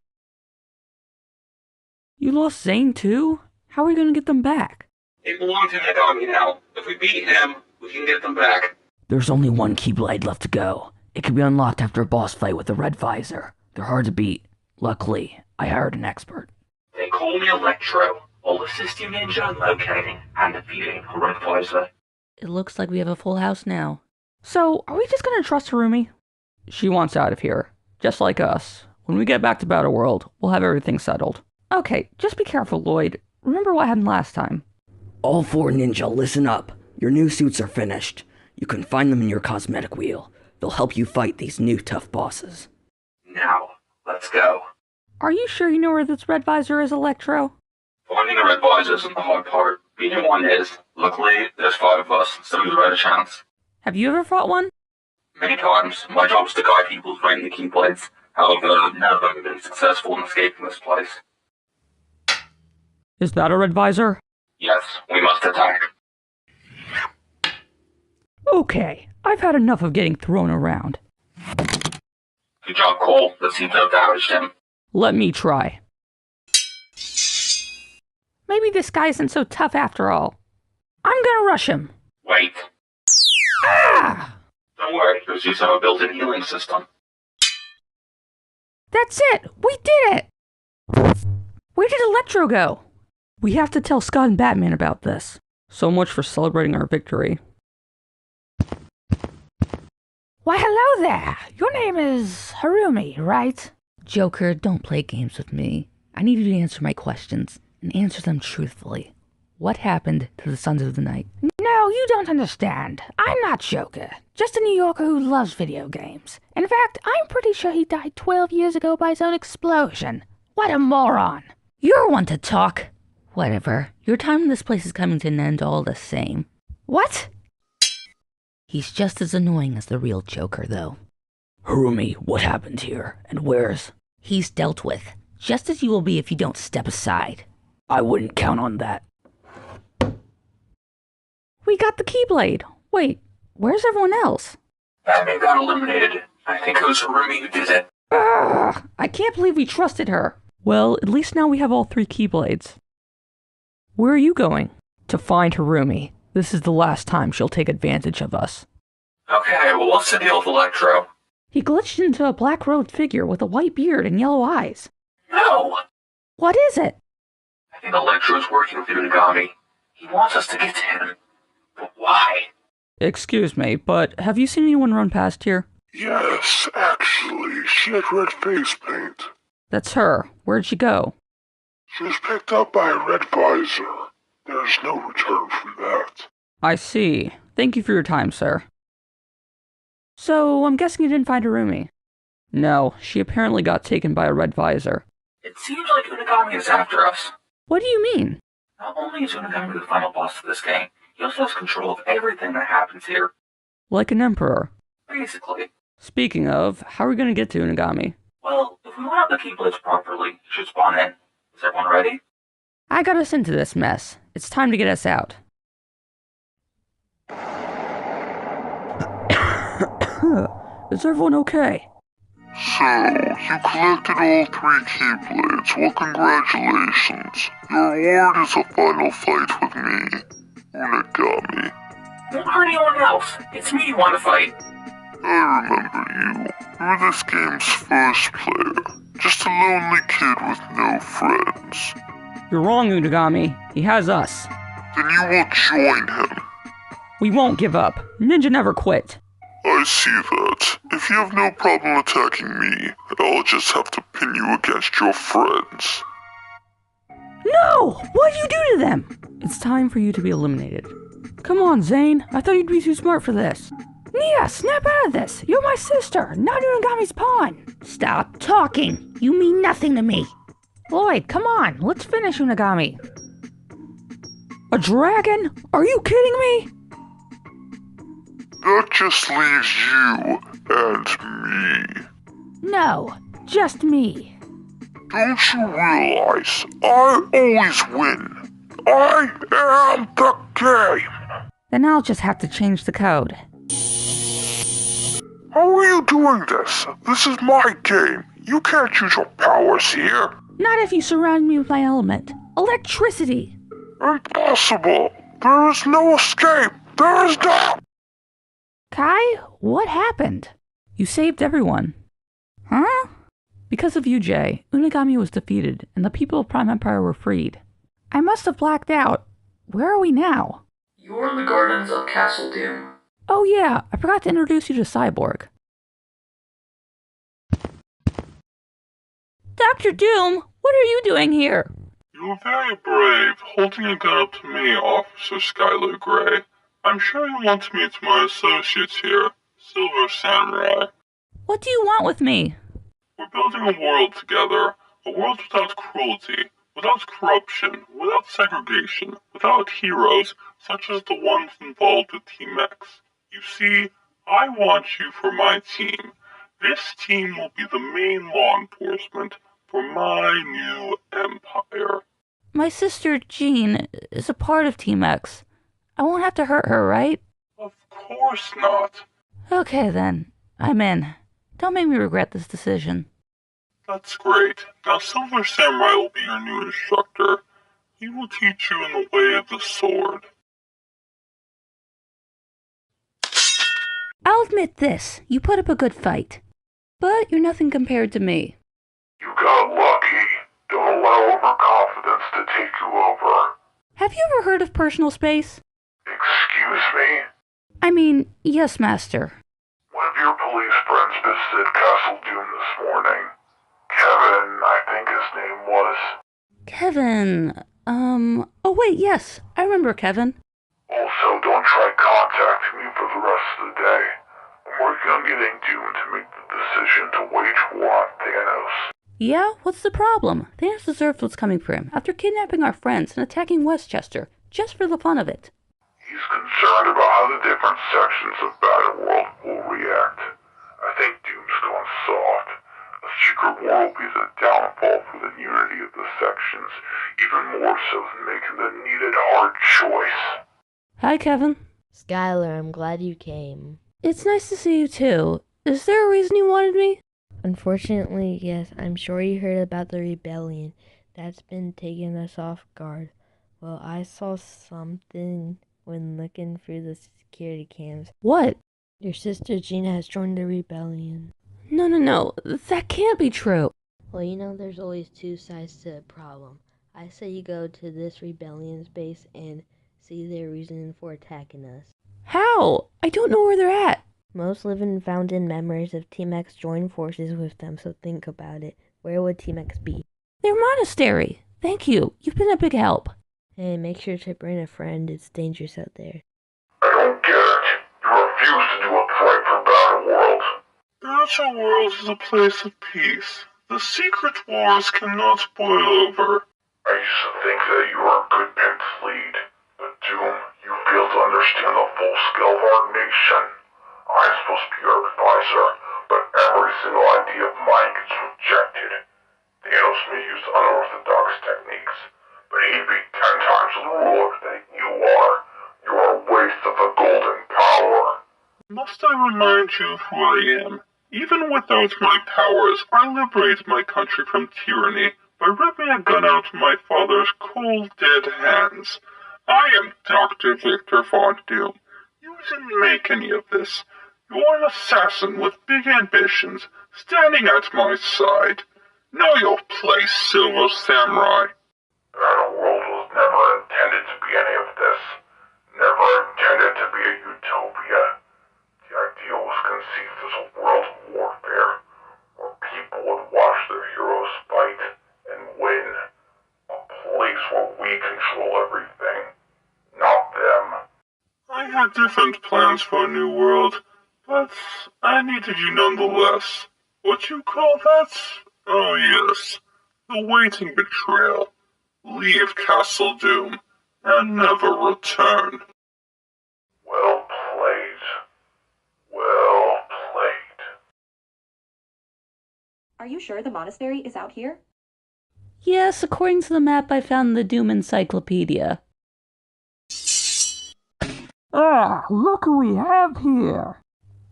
You lost Zane too? How are we gonna get them back? They belong to Nagami now. If we beat him, we can get them back. There's only one Keyblade left to go. It can be unlocked after a boss fight with the Red Visor. They're hard to beat. Luckily, I hired an expert. They call me Electro. I'll assist you ninja in locating and defeating a Red Visor. It looks like we have a full house now. So, are we just gonna trust Harumi? She wants out of here. Just like us. When we get back to Battleworld, we'll have everything settled. Okay, just be careful, Lloyd. Remember what happened last time. All 4 ninja, listen up. Your new suits are finished. You can find them in your cosmetic wheel. They'll help you fight these new tough bosses. Now, let's go. Are you sure you know where this Red Visor is, Electro? Finding the Red Visor isn't the hard part. Beating one is. Luckily, there's 5 of us, so we've had a chance. Have you ever fought one? Many times. My job is to guide people fighting the Keyblades. However, none of them have been successful in escaping this place. Is that a Red Visor? Yes, we must attack. Okay, I've had enough of getting thrown around. Good job, Cole. That seems to have damaged him. Let me try. Maybe this guy isn't so tough after all. I'm gonna rush him. Wait. Ah! Don't worry, your suits have a built-in healing system. That's it! We did it! Where did Electro go? We have to tell Scott and Batman about this. So much for celebrating our victory. Why, hello there! Your name is Harumi, right? Joker, don't play games with me. I need you to answer my questions, and answer them truthfully. What happened to the Sons of the Night? No, you don't understand. I'm not Joker. Just a New Yorker who loves video games. In fact, I'm pretty sure he died 12 years ago by his own explosion. What a moron. You're one to talk. Whatever. Your time in this place is coming to an end all the same. What? He's just as annoying as the real Joker, though. Harumi, what happened here? And where's... He's dealt with. Just as you will be if you don't step aside. I wouldn't count on that. We got the Keyblade. Wait, where's everyone else? Batman got eliminated. I think it was Harumi who did it. Ugh, I can't believe we trusted her. Well, at least now we have all 3 Keyblades. Where are you going? To find Harumi. This is the last time she'll take advantage of us. Okay, well, what's the deal with Electro? He glitched into a black-robed figure with a white beard and yellow eyes. No! What is it? I think Electro's working with Unagami. He wants us to get to him. But why? Excuse me, but have you seen anyone run past here? Yes, actually. She had red face paint. That's her. Where'd she go? She was picked up by a Red Visor. There's no return from that. I see. Thank you for your time, sir. So, I'm guessing you didn't find Harumi? No, she apparently got taken by a Red Visor. It seems like Unagami is after us. What do you mean? Not only is Unagami the final boss of this game, he also has control of everything that happens here. Like an emperor. Basically. Speaking of, how are we going to get to Unagami? Well, if we line up the Keyblades properly, he should spawn in. Is everyone ready? I got us into this mess. It's time to get us out. Is everyone okay? So, you collected all 3 Keyblades. Well, congratulations. Your reward is a final fight with me, Unagami. Don't hurt anyone else. It's me you want to fight. I remember you. You were this game's first player. Just a lonely kid with no friends. You're wrong, Unagami. He has us. Then you will join him. We won't give up. Ninja never quit. I see that. If you have no problem attacking me, I'll just have to pin you against your friends. No! What'd you do to them? It's time for you to be eliminated. Come on, Zane. I thought you'd be too smart for this. Nia, snap out of this. You're my sister, not Unagami's pawn. Stop talking. You mean nothing to me. Lloyd, come on. Let's finish Unagami. A dragon? Are you kidding me? That just leaves you and me. No, just me. Don't you realize I always win? I am the game! Then I'll just have to change the code. How are you doing this? This is my game. You can't use your powers here. Not if you surround me with my element. Electricity! Impossible! There is no escape! There is no... Kai, what happened? You saved everyone. Huh? Because of you, Jay, Unagami was defeated, and the people of Prime Empire were freed. I must have blacked out. Where are we now? You're in the gardens of Castle Doom. Oh yeah, I forgot to introduce you to Cyborg. Dr. Doom, what are you doing here? You were very brave, holding a gun up to me, Officer Skylar Gray. I'm sure you want to meet my associates here, Silver Samurai. What do you want with me? We're building a world together, a world without cruelty, without corruption, without segregation, without heroes such as the ones involved with Team X. You see, I want you for my team. This team will be the main law enforcement for my new empire. My sister, Jean, is a part of Team X. I won't have to hurt her, right? Of course not. Okay then, I'm in. Don't make me regret this decision. That's great. Now Silver Samurai will be your new instructor. He will teach you in the way of the sword. I'll admit this, you put up a good fight. But you're nothing compared to me. You got lucky. Don't allow overconfidence to take you over. Have you ever heard of personal space? Excuse me? I mean, yes, Master. One of your police friends visited Castle Doom this morning. Kevin, I think his name was. Kevin, oh wait, yes, I remember Kevin. Also, don't try contacting me for the rest of the day. I'm working on getting Doom to make the decision to wage war on Thanos. Yeah, what's the problem? Thanos deserves what's coming for him after kidnapping our friends and attacking Westchester, just for the fun of it. He's concerned about how the different sections of Battleworld will react. I think Doom's gone soft. A secret war will be the downfall for the unity of the sections, even more so than making the needed hard choice. Hi, Kevin. Skylar, I'm glad you came. It's nice to see you too. Is there a reason you wanted me? Unfortunately, yes. I'm sure you heard about the rebellion. That's been taking us off guard. Well, I saw something when looking through the security cams. What? Your sister Gina has joined the rebellion. No. That can't be true. Well, you know there's always two sides to a problem. I say you go to this rebellion's base and see their reason for attacking us. How? I don't know where they're at. Most live and found in memories of Team X joined forces with them, so think about it. Where would Team X be? Their monastery. Thank you. You've been a big help. Hey, make sure to bring a friend. It's dangerous out there. I don't get it. You refuse to do what's right for Battleworld. Battleworld is a place of peace. The secret wars cannot boil over. I used to think that you were a good pimp lead, but Doom, you fail to understand the full scale of our nation. I'm supposed to be your advisor, but every single idea of mine gets rejected. Thanos may use unorthodox techniques, but he'd be 10 times the ruler that you are. You're a waste of the golden power. Must I remind you of who I am? Even without my powers, I liberated my country from tyranny by ripping a gun out of my father's cold, dead hands. I am Dr. Victor Von Doom. You didn't make any of this. You're an assassin with big ambitions, standing at my side. Know your place, Silver Samurai. Battleworld was never intended to be any of this. Never intended to be a utopia. The idea was conceived as a world of warfare, where people would watch their heroes fight and win. A place where we control everything, not them. I had different plans for a new world, but I needed you nonetheless. What you call that? Oh yes, the waiting betrayal. Leave Castle Doom, and never return. Well played. Well played. Are you sure the monastery is out here? Yes, according to the map I found in the Doom Encyclopedia. Ah, look who we have here!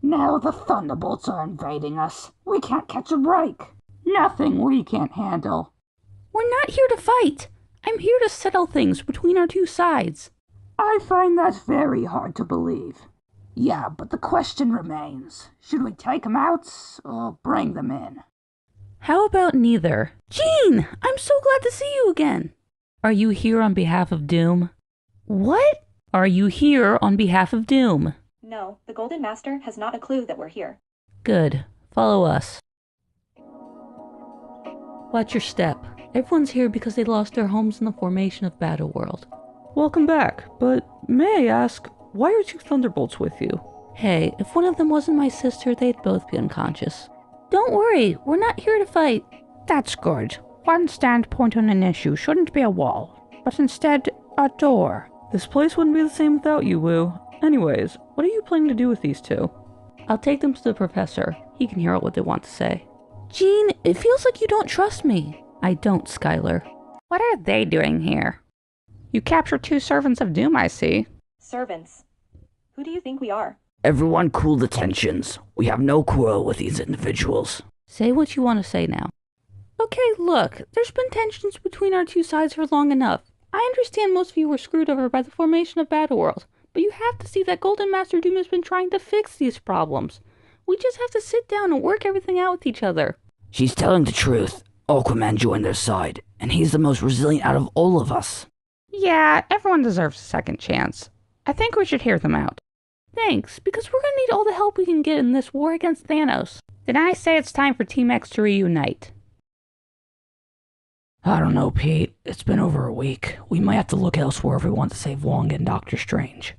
Now the Thunderbolts are invading us. We can't catch a break. Nothing we can't handle. We're not here to fight. I'm here to settle things between our two sides. I find that very hard to believe. Yeah, but the question remains. Should we take them out or bring them in? How about neither? Jean! I'm so glad to see you again! Are you here on behalf of Doom? What? Are you here on behalf of Doom? No, the Golden Master has not a clue that we're here. Good. Follow us. Watch your step. Everyone's here because they lost their homes in the formation of Battleworld. Welcome back, but may I ask, why are two Thunderbolts with you? Hey, if one of them wasn't my sister, they'd both be unconscious. Don't worry, we're not here to fight. That's good. One standpoint on an issue shouldn't be a wall, but instead a door. This place wouldn't be the same without you, Wu. Anyways, what are you planning to do with these two? I'll take them to the professor. He can hear what they want to say. Jean, it feels like you don't trust me. I don't, Skylar. What are they doing here? You captured two servants of Doom, I see. Servants? Who do you think we are? Everyone cool the tensions. We have no quarrel with these individuals. Say what you want to say now. Okay, look, there's been tensions between our two sides for long enough. I understand most of you were screwed over by the formation of Battleworld, but you have to see that Golden Master Doom has been trying to fix these problems. We just have to sit down and work everything out with each other. She's telling the truth. Aquaman joined their side, and he's the most resilient out of all of us. Yeah, everyone deserves a second chance. I think we should hear them out. Thanks, because we're gonna need all the help we can get in this war against Thanos. Then I say it's time for Team X to reunite. I don't know, Pete. It's been over a week. We might have to look elsewhere if we want to save Wong and Doctor Strange.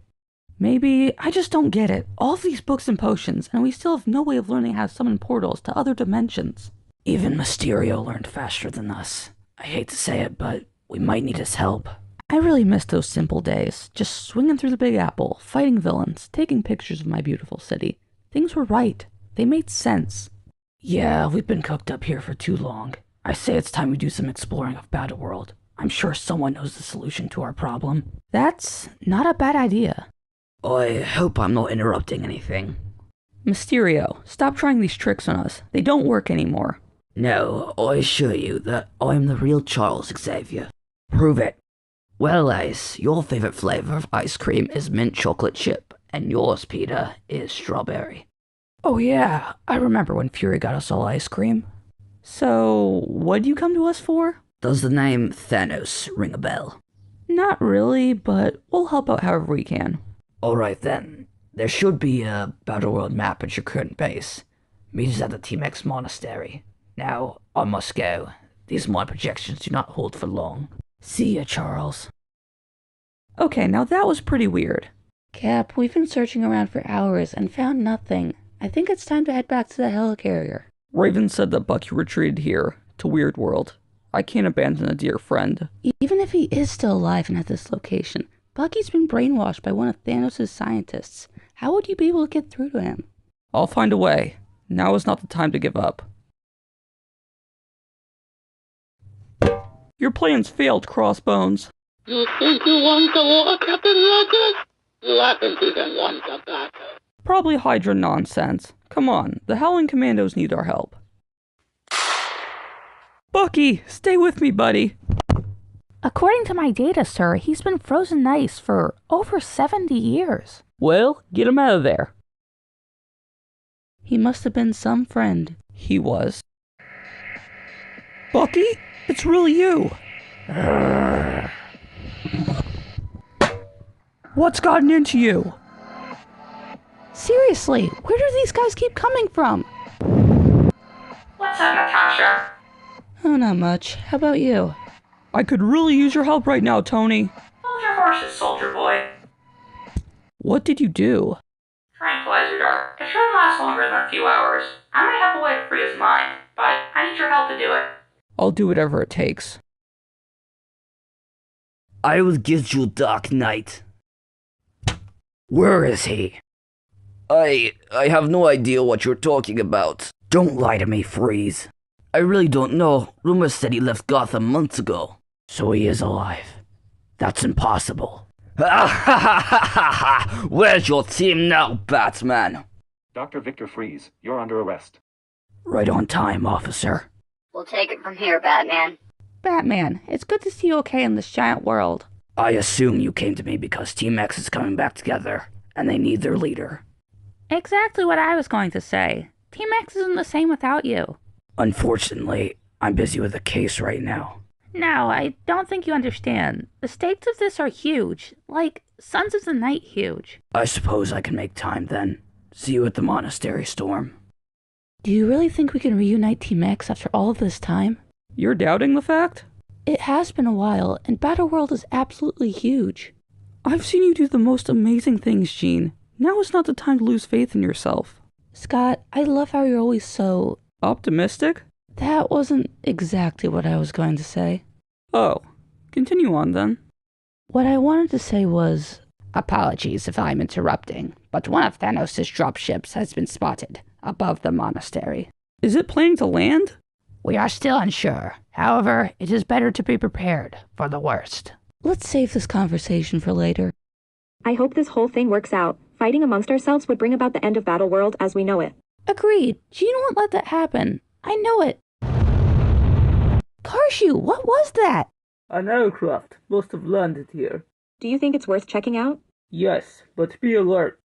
Maybe. I just don't get it. All of these books and potions, and we still have no way of learning how to summon portals to other dimensions. Even Mysterio learned faster than us. I hate to say it, but we might need his help. I really miss those simple days. Just swinging through the Big Apple, fighting villains, taking pictures of my beautiful city. Things were right. They made sense. Yeah, we've been cooped up here for too long. I say it's time we do some exploring of Battleworld. I'm sure someone knows the solution to our problem. That's not a bad idea. I hope I'm not interrupting anything. Mysterio, stop trying these tricks on us. They don't work anymore. No, I assure you that I'm the real Charles Xavier. Prove it. Well, Ace, your favorite flavor of ice cream is mint chocolate chip, and yours, Peter, is strawberry. Oh yeah, I remember when Fury got us all ice cream. So, what'd you come to us for? Does the name Thanos ring a bell? Not really, but we'll help out however we can. Alright then. There should be a Battleworld map at your current base. Meet us at the Team X Monastery. Now, I must go. These mind projections do not hold for long. See ya, Charles. Okay, now that was pretty weird. Cap, we've been searching around for hours and found nothing. I think it's time to head back to the helicarrier. Raven said that Bucky retreated here, to Weird World. I can't abandon a dear friend. Even if he is still alive and at this location, Bucky's been brainwashed by one of Thanos' scientists. How would you be able to get through to him? I'll find a way. Now is not the time to give up. Your plans failed, Crossbones. You think you won the war, Captain Rogers? You haven't even won the battle. Probably Hydra nonsense. Come on, the Howling Commandos need our help. Bucky, stay with me, buddy. According to my data, sir, he's been frozen in ice for over 70 years. Well, get him out of there. He must have been some friend. He was. Bucky? It's really you. What's gotten into you? Seriously, where do these guys keep coming from? What's up, Natasha? Oh, not much. How about you? I could really use your help right now, Tony. Hold your horses, soldier boy. What did you do? Tranquilizer dart. It shouldn't last longer than a few hours. I might have a way to free his mind, but I need your help to do it. I'll do whatever it takes. I will get you, Dark Knight. Where is he? I have no idea what you're talking about. Don't lie to me, Freeze. I really don't know. Rumors said he left Gotham months ago. So he is alive. That's impossible. Where's your team now, Batman? Dr. Victor Freeze, you're under arrest. Right on time, officer. We'll take it from here, Batman. Batman, it's good to see you okay in this giant world. I assume you came to me because Team X is coming back together, and they need their leader. Exactly what I was going to say. Team X isn't the same without you. Unfortunately, I'm busy with a case right now. No, I don't think you understand. The stakes of this are huge. Like, Sons of the Night huge. I suppose I can make time then. See you at the Monastery Storm. Do you really think we can reunite Team X after all of this time? You're doubting the fact? It has been a while, and Battleworld is absolutely huge. I've seen you do the most amazing things, Jean. Now is not the time to lose faith in yourself. Scott, I love how you're always so... Optimistic? That wasn't exactly what I was going to say. Oh, continue on then. What I wanted to say was... Apologies if I'm interrupting, but one of Thanos' dropships has been spotted above the monastery. Is it planning to land? We are still unsure. However, it is better to be prepared for the worst. Let's save this conversation for later. I hope this whole thing works out. Fighting amongst ourselves would bring about the end of Battleworld as we know it. Agreed. Jean won't let that happen. I know it. Karshu, what was that? An aircraft must have landed here. Do you think it's worth checking out? Yes, but be alert.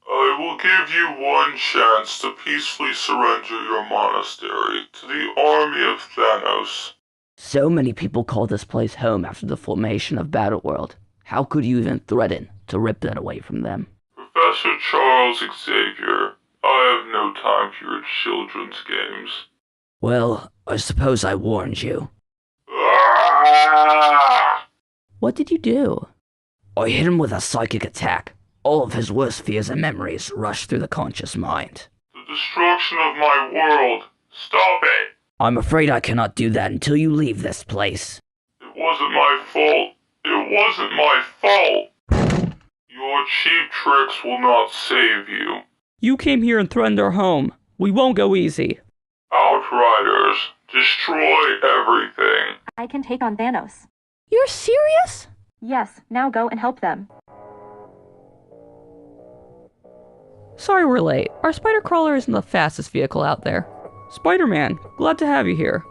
I will give you one chance to peacefully surrender your monastery to the army of Thanos. So many people call this place home after the formation of Battleworld. How could you even threaten to rip that away from them? Professor Charles Xavier, I have no time for your children's games. Well, I suppose I warned you. What did you do? I hit him with a psychic attack. All of his worst fears and memories rushed through the conscious mind. The destruction of my world. Stop it! I'm afraid I cannot do that until you leave this place. It wasn't my fault. It wasn't my fault. Your cheap tricks will not save you. You came here and threatened our home. We won't go easy. Outriders, destroy everything. I can take on Thanos. You're serious? Yes, now go and help them. Sorry we're late. Our spider crawler isn't the fastest vehicle out there. Spider-Man, glad to have you here.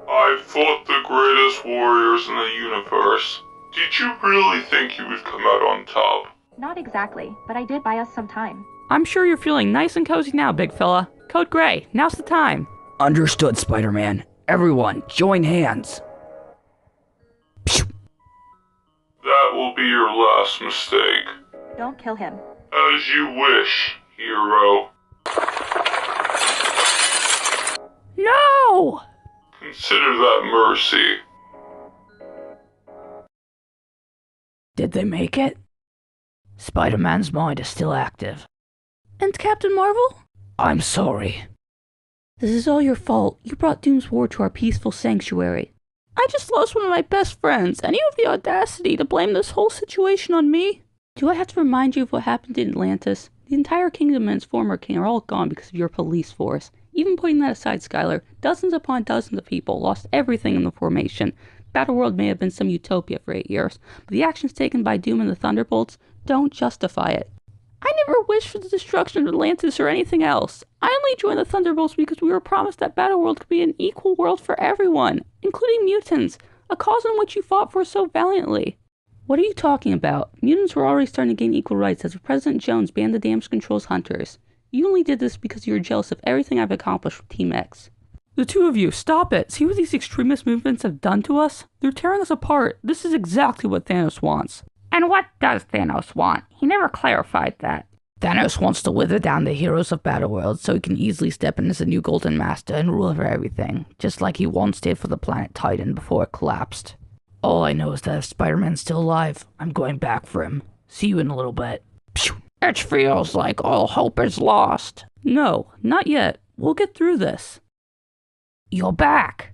I fought the greatest warriors in the universe. Did you really think you would come out on top? Not exactly, but I did buy us some time. I'm sure you're feeling nice and cozy now, big fella. Code Gray, now's the time. Understood, Spider-Man. Everyone, join hands. That will be your last mistake. Don't kill him. As you wish, hero. No! Consider that mercy. Did they make it? Spider-Man's mind is still active. And Captain Marvel? I'm sorry. This is all your fault. You brought Doom's War to our peaceful sanctuary. I just lost one of my best friends, and you have the audacity to blame this whole situation on me? Do I have to remind you of what happened in Atlantis? The entire kingdom and its former king are all gone because of your police force. Even putting that aside, Skylar, dozens upon dozens of people lost everything in the formation. Battleworld may have been some utopia for 8 years, but the actions taken by Doom and the Thunderbolts don't justify it. I never wished for the destruction of Atlantis or anything else. I only joined the Thunderbolts because we were promised that Battleworld could be an equal world for everyone, including mutants, a cause in which you fought for so valiantly. What are you talking about? Mutants were already starting to gain equal rights as President Jones banned the Damage Control's hunters. You only did this because you were jealous of everything I've accomplished with Team X. The two of you, stop it! See what these extremist movements have done to us? They're tearing us apart. This is exactly what Thanos wants. And what does Thanos want? He never clarified that. Thanos wants to wither down the heroes of Battleworld so he can easily step in as a new Golden Master and rule over everything, just like he once did for the planet Titan before it collapsed. All I know is that if Spider-Man's still alive, I'm going back for him. See you in a little bit. It feels like all hope is lost. No, not yet. We'll get through this. You're back.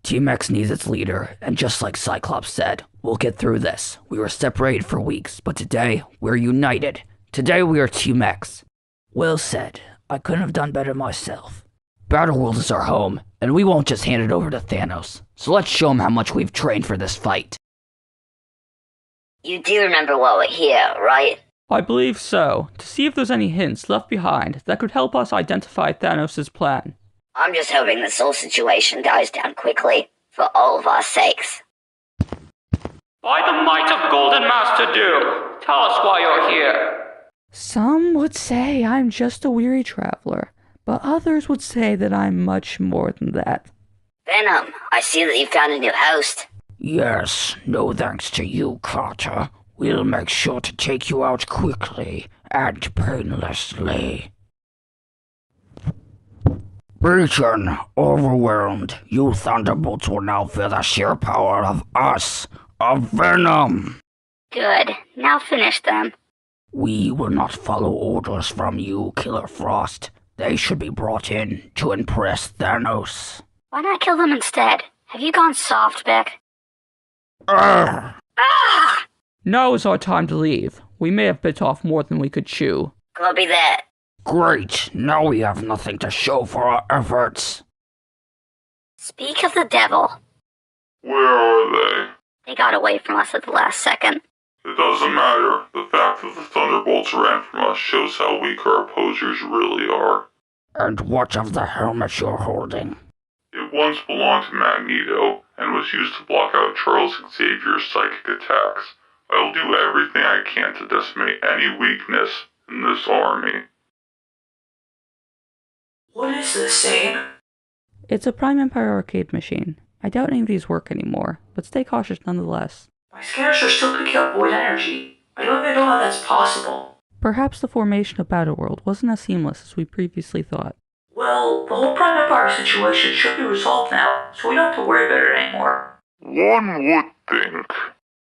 Team X needs its leader, and just like Cyclops said, we'll get through this. We were separated for weeks, but today, we're united. Today we are Team X. Well said. I couldn't have done better myself. Battleworld is our home, and we won't just hand it over to Thanos. So let's show him how much we've trained for this fight. You do remember why we're here, right? I believe so, to see if there's any hints left behind that could help us identify Thanos' plan. I'm just hoping this whole situation dies down quickly, for all of our sakes. By the might of Golden Master Doom, tell us why you're here. Some would say I'm just a weary traveler, but others would say that I'm much more than that. Venom, I see that you found a new host. Yes, no thanks to you, Carter. We'll make sure to take you out quickly and painlessly. Beaten, overwhelmed, you Thunderbolts will now feel the sheer power of us, of Venom. Good. Now finish them. We will not follow orders from you, Killer Frost. They should be brought in to impress Thanos. Why not kill them instead? Have you gone soft, Beck? Ah! Now is our time to leave. We may have bit off more than we could chew. Copy that. Great, now we have nothing to show for our efforts. Speak of the devil. Where are they? They got away from us at the last second. It doesn't matter. The fact that the Thunderbolts ran from us shows how weak our opposers really are. And what of the helmet you're holding? It once belonged to Magneto, and was used to block out Charles Xavier's psychic attacks. I'll do everything I can to decimate any weakness in this army. What is this, Zane? It's a Prime Empire arcade machine. I doubt any of these work anymore, but stay cautious nonetheless. My scanners are still picking up void energy. I don't even know how that's possible. Perhaps the formation of Battleworld wasn't as seamless as we previously thought. Well, the whole Prime Empire situation should be resolved now, so we don't have to worry about it anymore. One would think.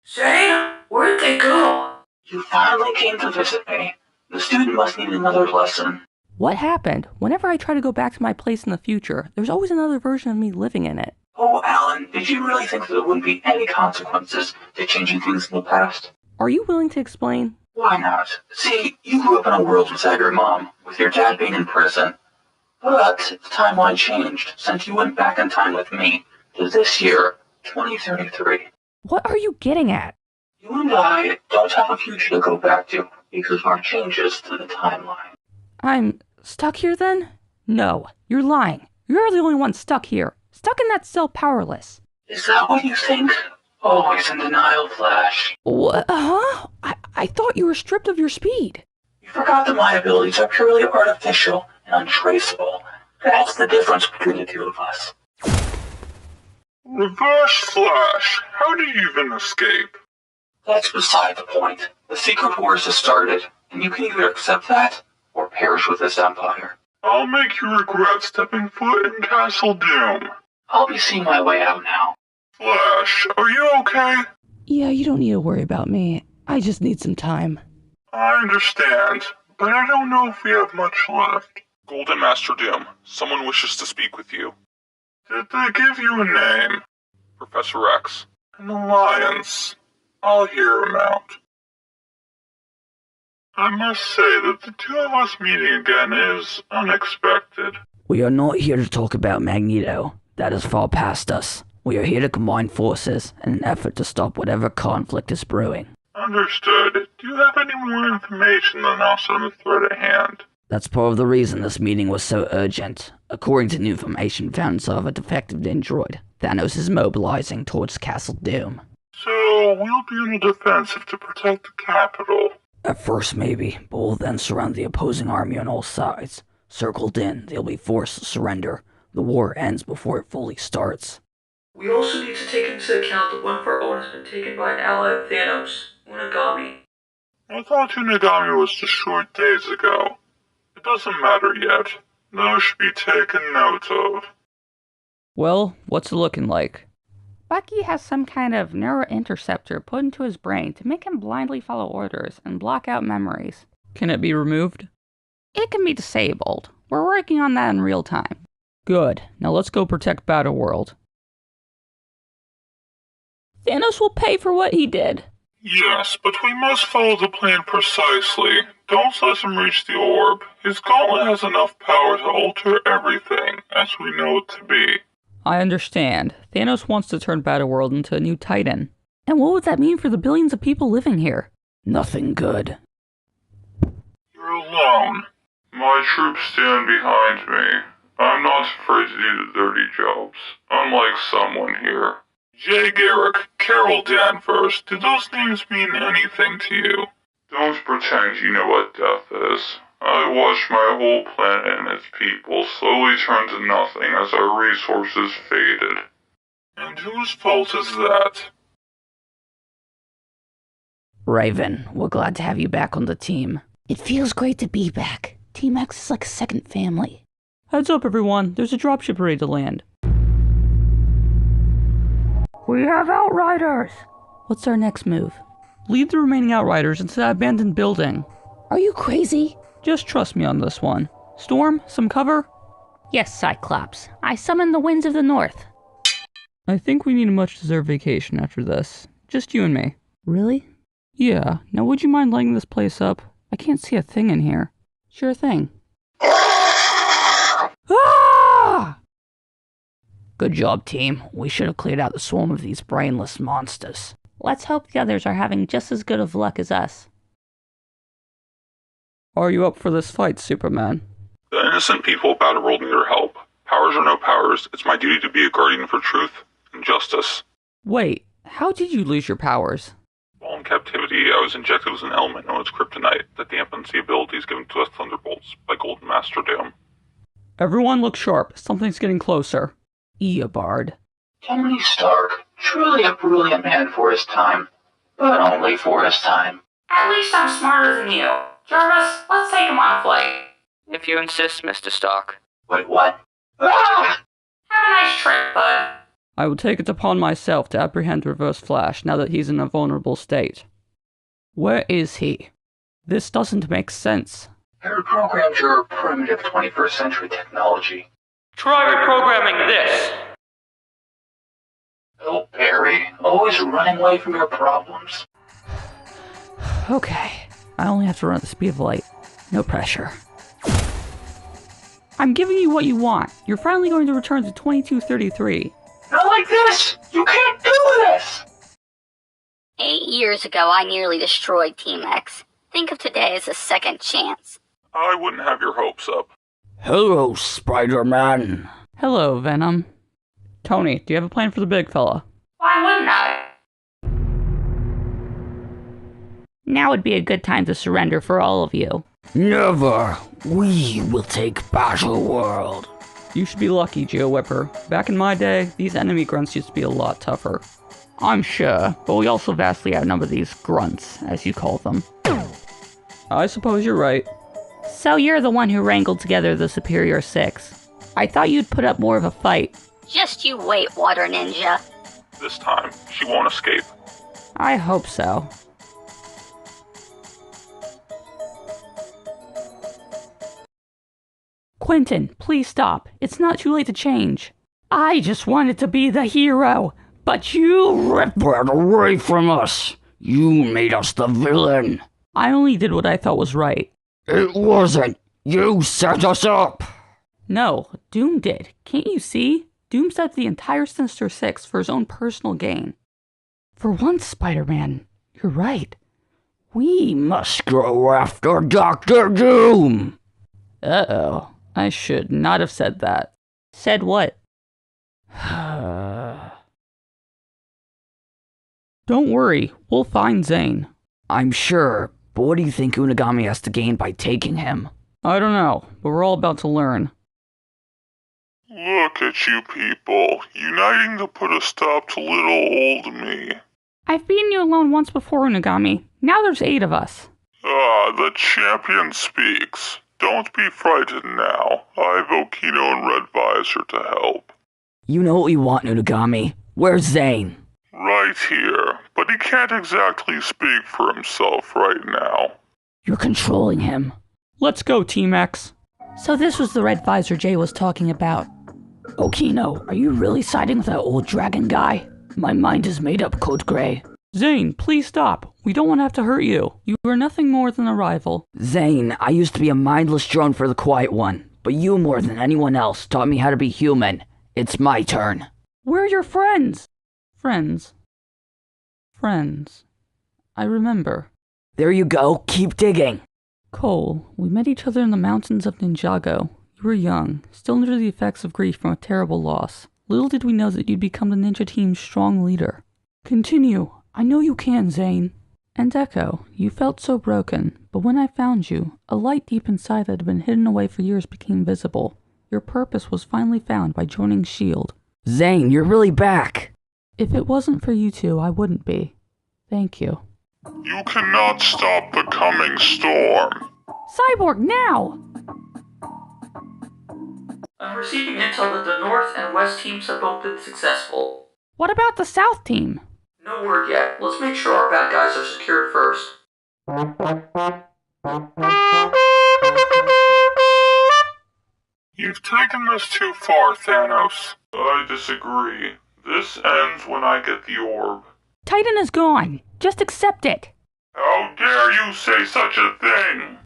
Zane, where'd they go? You finally came to visit me. The student must need another lesson. What happened? Whenever I try to go back to my place in the future, there's always another version of me living in it. Oh, Alan, did you really think that there wouldn't be any consequences to changing things in the past? Are you willing to explain? Why not? See, you grew up in a world without your mom, with your dad being in prison. But the timeline changed since you went back in time with me to this year, 2033. What are you getting at? You and I don't have a future to go back to because of our changes to the timeline. I'm stuck here then? No, you're lying. You're the only one stuck here. Stuck in that cell powerless. Is that what you think? Always in denial, Flash. What? Huh? I thought you were stripped of your speed. You forgot that my abilities are purely artificial and untraceable. That's the difference between the two of us. Reverse Flash, how did you even escape? That's beside the point. The Secret Wars has started, and you can either accept that, or perish with this empire. I'll make you regret stepping foot in Castle Doom. I'll be seeing my way out now. Flash, are you okay? Yeah, you don't need to worry about me. I just need some time. I understand, but I don't know if we have much left. Golden Master Doom, someone wishes to speak with you. Did they give you a name? Professor X. An alliance. I'll hear him out. I must say that the two of us meeting again is unexpected. We are not here to talk about Magneto. That is far past us. We are here to combine forces in an effort to stop whatever conflict is brewing. Understood. Do you have any more information than us on the threat at hand? That's part of the reason this meeting was so urgent. According to new information found inside of a defective android, Thanos is mobilizing towards Castle Doom. So, we'll be on the defensive to protect the capital. At first maybe, but we'll then surround the opposing army on all sides. Circled in, they'll be forced to surrender. The war ends before it fully starts. We also need to take into account that one of our own has been taken by an ally of Thanos, Unagami. I thought Unagami was destroyed days ago. It doesn't matter yet. Those should be taken note of. Well, what's it looking like? Bucky has some kind of neurointerceptor put into his brain to make him blindly follow orders and block out memories. Can it be removed? It can be disabled. We're working on that in real time. Good. Now let's go protect Battleworld. Thanos will pay for what he did. Yes, but we must follow the plan precisely. Don't let him reach the orb. His gauntlet has enough power to alter everything as we know it to be. I understand. Thanos wants to turn Battleworld into a new Titan. And what would that mean for the billions of people living here? Nothing good. You're alone. My troops stand behind me. I'm not afraid to do the dirty jobs, unlike someone here. Jay Garrick, Carol Danvers, do those names mean anything to you? Don't pretend you know what death is. I watched my whole planet and its people slowly turn to nothing as our resources faded. And whose fault is that? Raven, we're glad to have you back on the team. It feels great to be back. Team X is like a second family. Heads up, everyone. There's a dropship ready to land. We have Outriders! What's our next move? Lead the remaining Outriders into that abandoned building. Are you crazy? Just trust me on this one. Storm, some cover? Yes, Cyclops. I summon the winds of the north. I think we need a much-deserved vacation after this. Just you and me. Really? Yeah. Now would you mind lighting this place up? I can't see a thing in here. Sure thing. Ah! Good job, team. We should have cleared out the swarm of these brainless monsters. Let's hope the others are having just as good of luck as us. Are you up for this fight, Superman? The innocent people of Battleworld need our help. Powers or no powers, it's my duty to be a guardian for truth and justice. Wait, how did you lose your powers? While in captivity, I was injected with an element known as kryptonite that dampens the abilities given to us Thunderbolts by Golden Master Doom. Everyone look sharp. Something's getting closer. Eobard. Tony Stark, truly a brilliant man for his time, but only for his time. At least I'm smarter than you. Jarvis, let's take him on a flight. If you insist, Mr. Stark. Wait, what? Ah! Have a nice trip, bud. I will take it upon myself to apprehend Reverse Flash now that he's in a vulnerable state. Where is he? This doesn't make sense. I reprogrammed your primitive 21st century technology. Try reprogramming this. Oh, Barry, always running away from your problems. Okay, I only have to run at the speed of light. No pressure. I'm giving you what you want. You're finally going to return to 2233. Not like this! You can't do this! 8 years ago, I nearly destroyed Team X. Think of today as a second chance. I wouldn't have your hopes up. Hello, Spider-Man. Hello, Venom. Tony, do you have a plan for the big fella? Why wouldn't I? Now would be a good time to surrender for all of you. Never. We will take Battleworld. You should be lucky, Geo Whipper. Back in my day, these enemy grunts used to be a lot tougher. I'm sure, but we also vastly outnumber these grunts, as you call them. I suppose you're right. So you're the one who wrangled together the Superior Six. I thought you'd put up more of a fight. Just you wait, Water Ninja. This time, she won't escape. I hope so. Quentin, please stop. It's not too late to change. I just wanted to be the hero, but you ripped that away from us. You made us the villain. I only did what I thought was right. It wasn't. You set us up. No, Doom did. Can't you see? Doom set up the entire Sinister Six for his own personal gain. For once, Spider-Man, you're right. We must go after Dr. Doom. Uh-oh. I should not have said that. Said what? Don't worry, we'll find Zane. I'm sure, but what do you think Unagami has to gain by taking him? I don't know, but we're all about to learn. Look at you people, uniting to put a stop to little old me. I've beaten you alone once before, Unagami. Now there's 8 of us. Ah, the champion speaks. Don't be frightened now. I've Okino and Red Visor to help. You know what we want, Unagami. Where's Zane? Right here, but he can't exactly speak for himself right now. You're controlling him. Let's go, Team X. So this was the Red Visor Jay was talking about. Okino, are you really siding with that old dragon guy? My mind is made up, Code Gray. Zane, please stop. We don't want to have to hurt you. You are nothing more than a rival. Zane, I used to be a mindless drone for the Quiet One, but you more than anyone else taught me how to be human. It's my turn. We're your friends. Friends. I remember. There you go. Keep digging. Cole, we met each other in the mountains of Ninjago. You were young, still under the effects of grief from a terrible loss. Little did we know that you'd become the ninja team's strong leader. Continue. I know you can, Zane. And Echo, you felt so broken, but when I found you, a light deep inside that had been hidden away for years became visible. Your purpose was finally found by joining S.H.I.E.L.D. Zane, you're really back. If it wasn't for you two, I wouldn't be. Thank you. You cannot stop the coming storm. Cyborg, now! I'm receiving intel that the North and West teams have both been successful. What about the South team? No word yet. Let's make sure our bad guys are secured first. You've taken this too far, Thanos. I disagree. This ends when I get the orb. Titan is gone. Just accept it. How dare you say such a thing?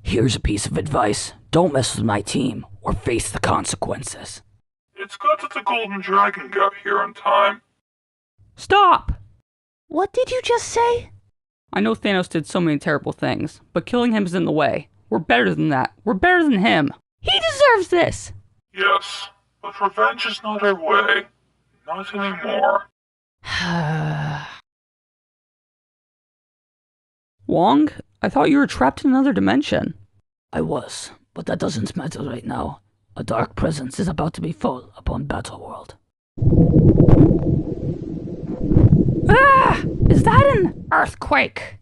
Here's a piece of advice. Don't mess with my team, or face the consequences. It's good that the Golden Dragon got here in time. Stop! What did you just say? I know Thanos did so many terrible things, but killing him is in the way. We're better than that. We're better than him. He deserves this! Yes, but revenge is not our way. Not anymore. Wong, I thought you were trapped in another dimension. I was, but that doesn't matter right now. A dark presence is about to be fall upon Battleworld. Ah! Is that an earthquake?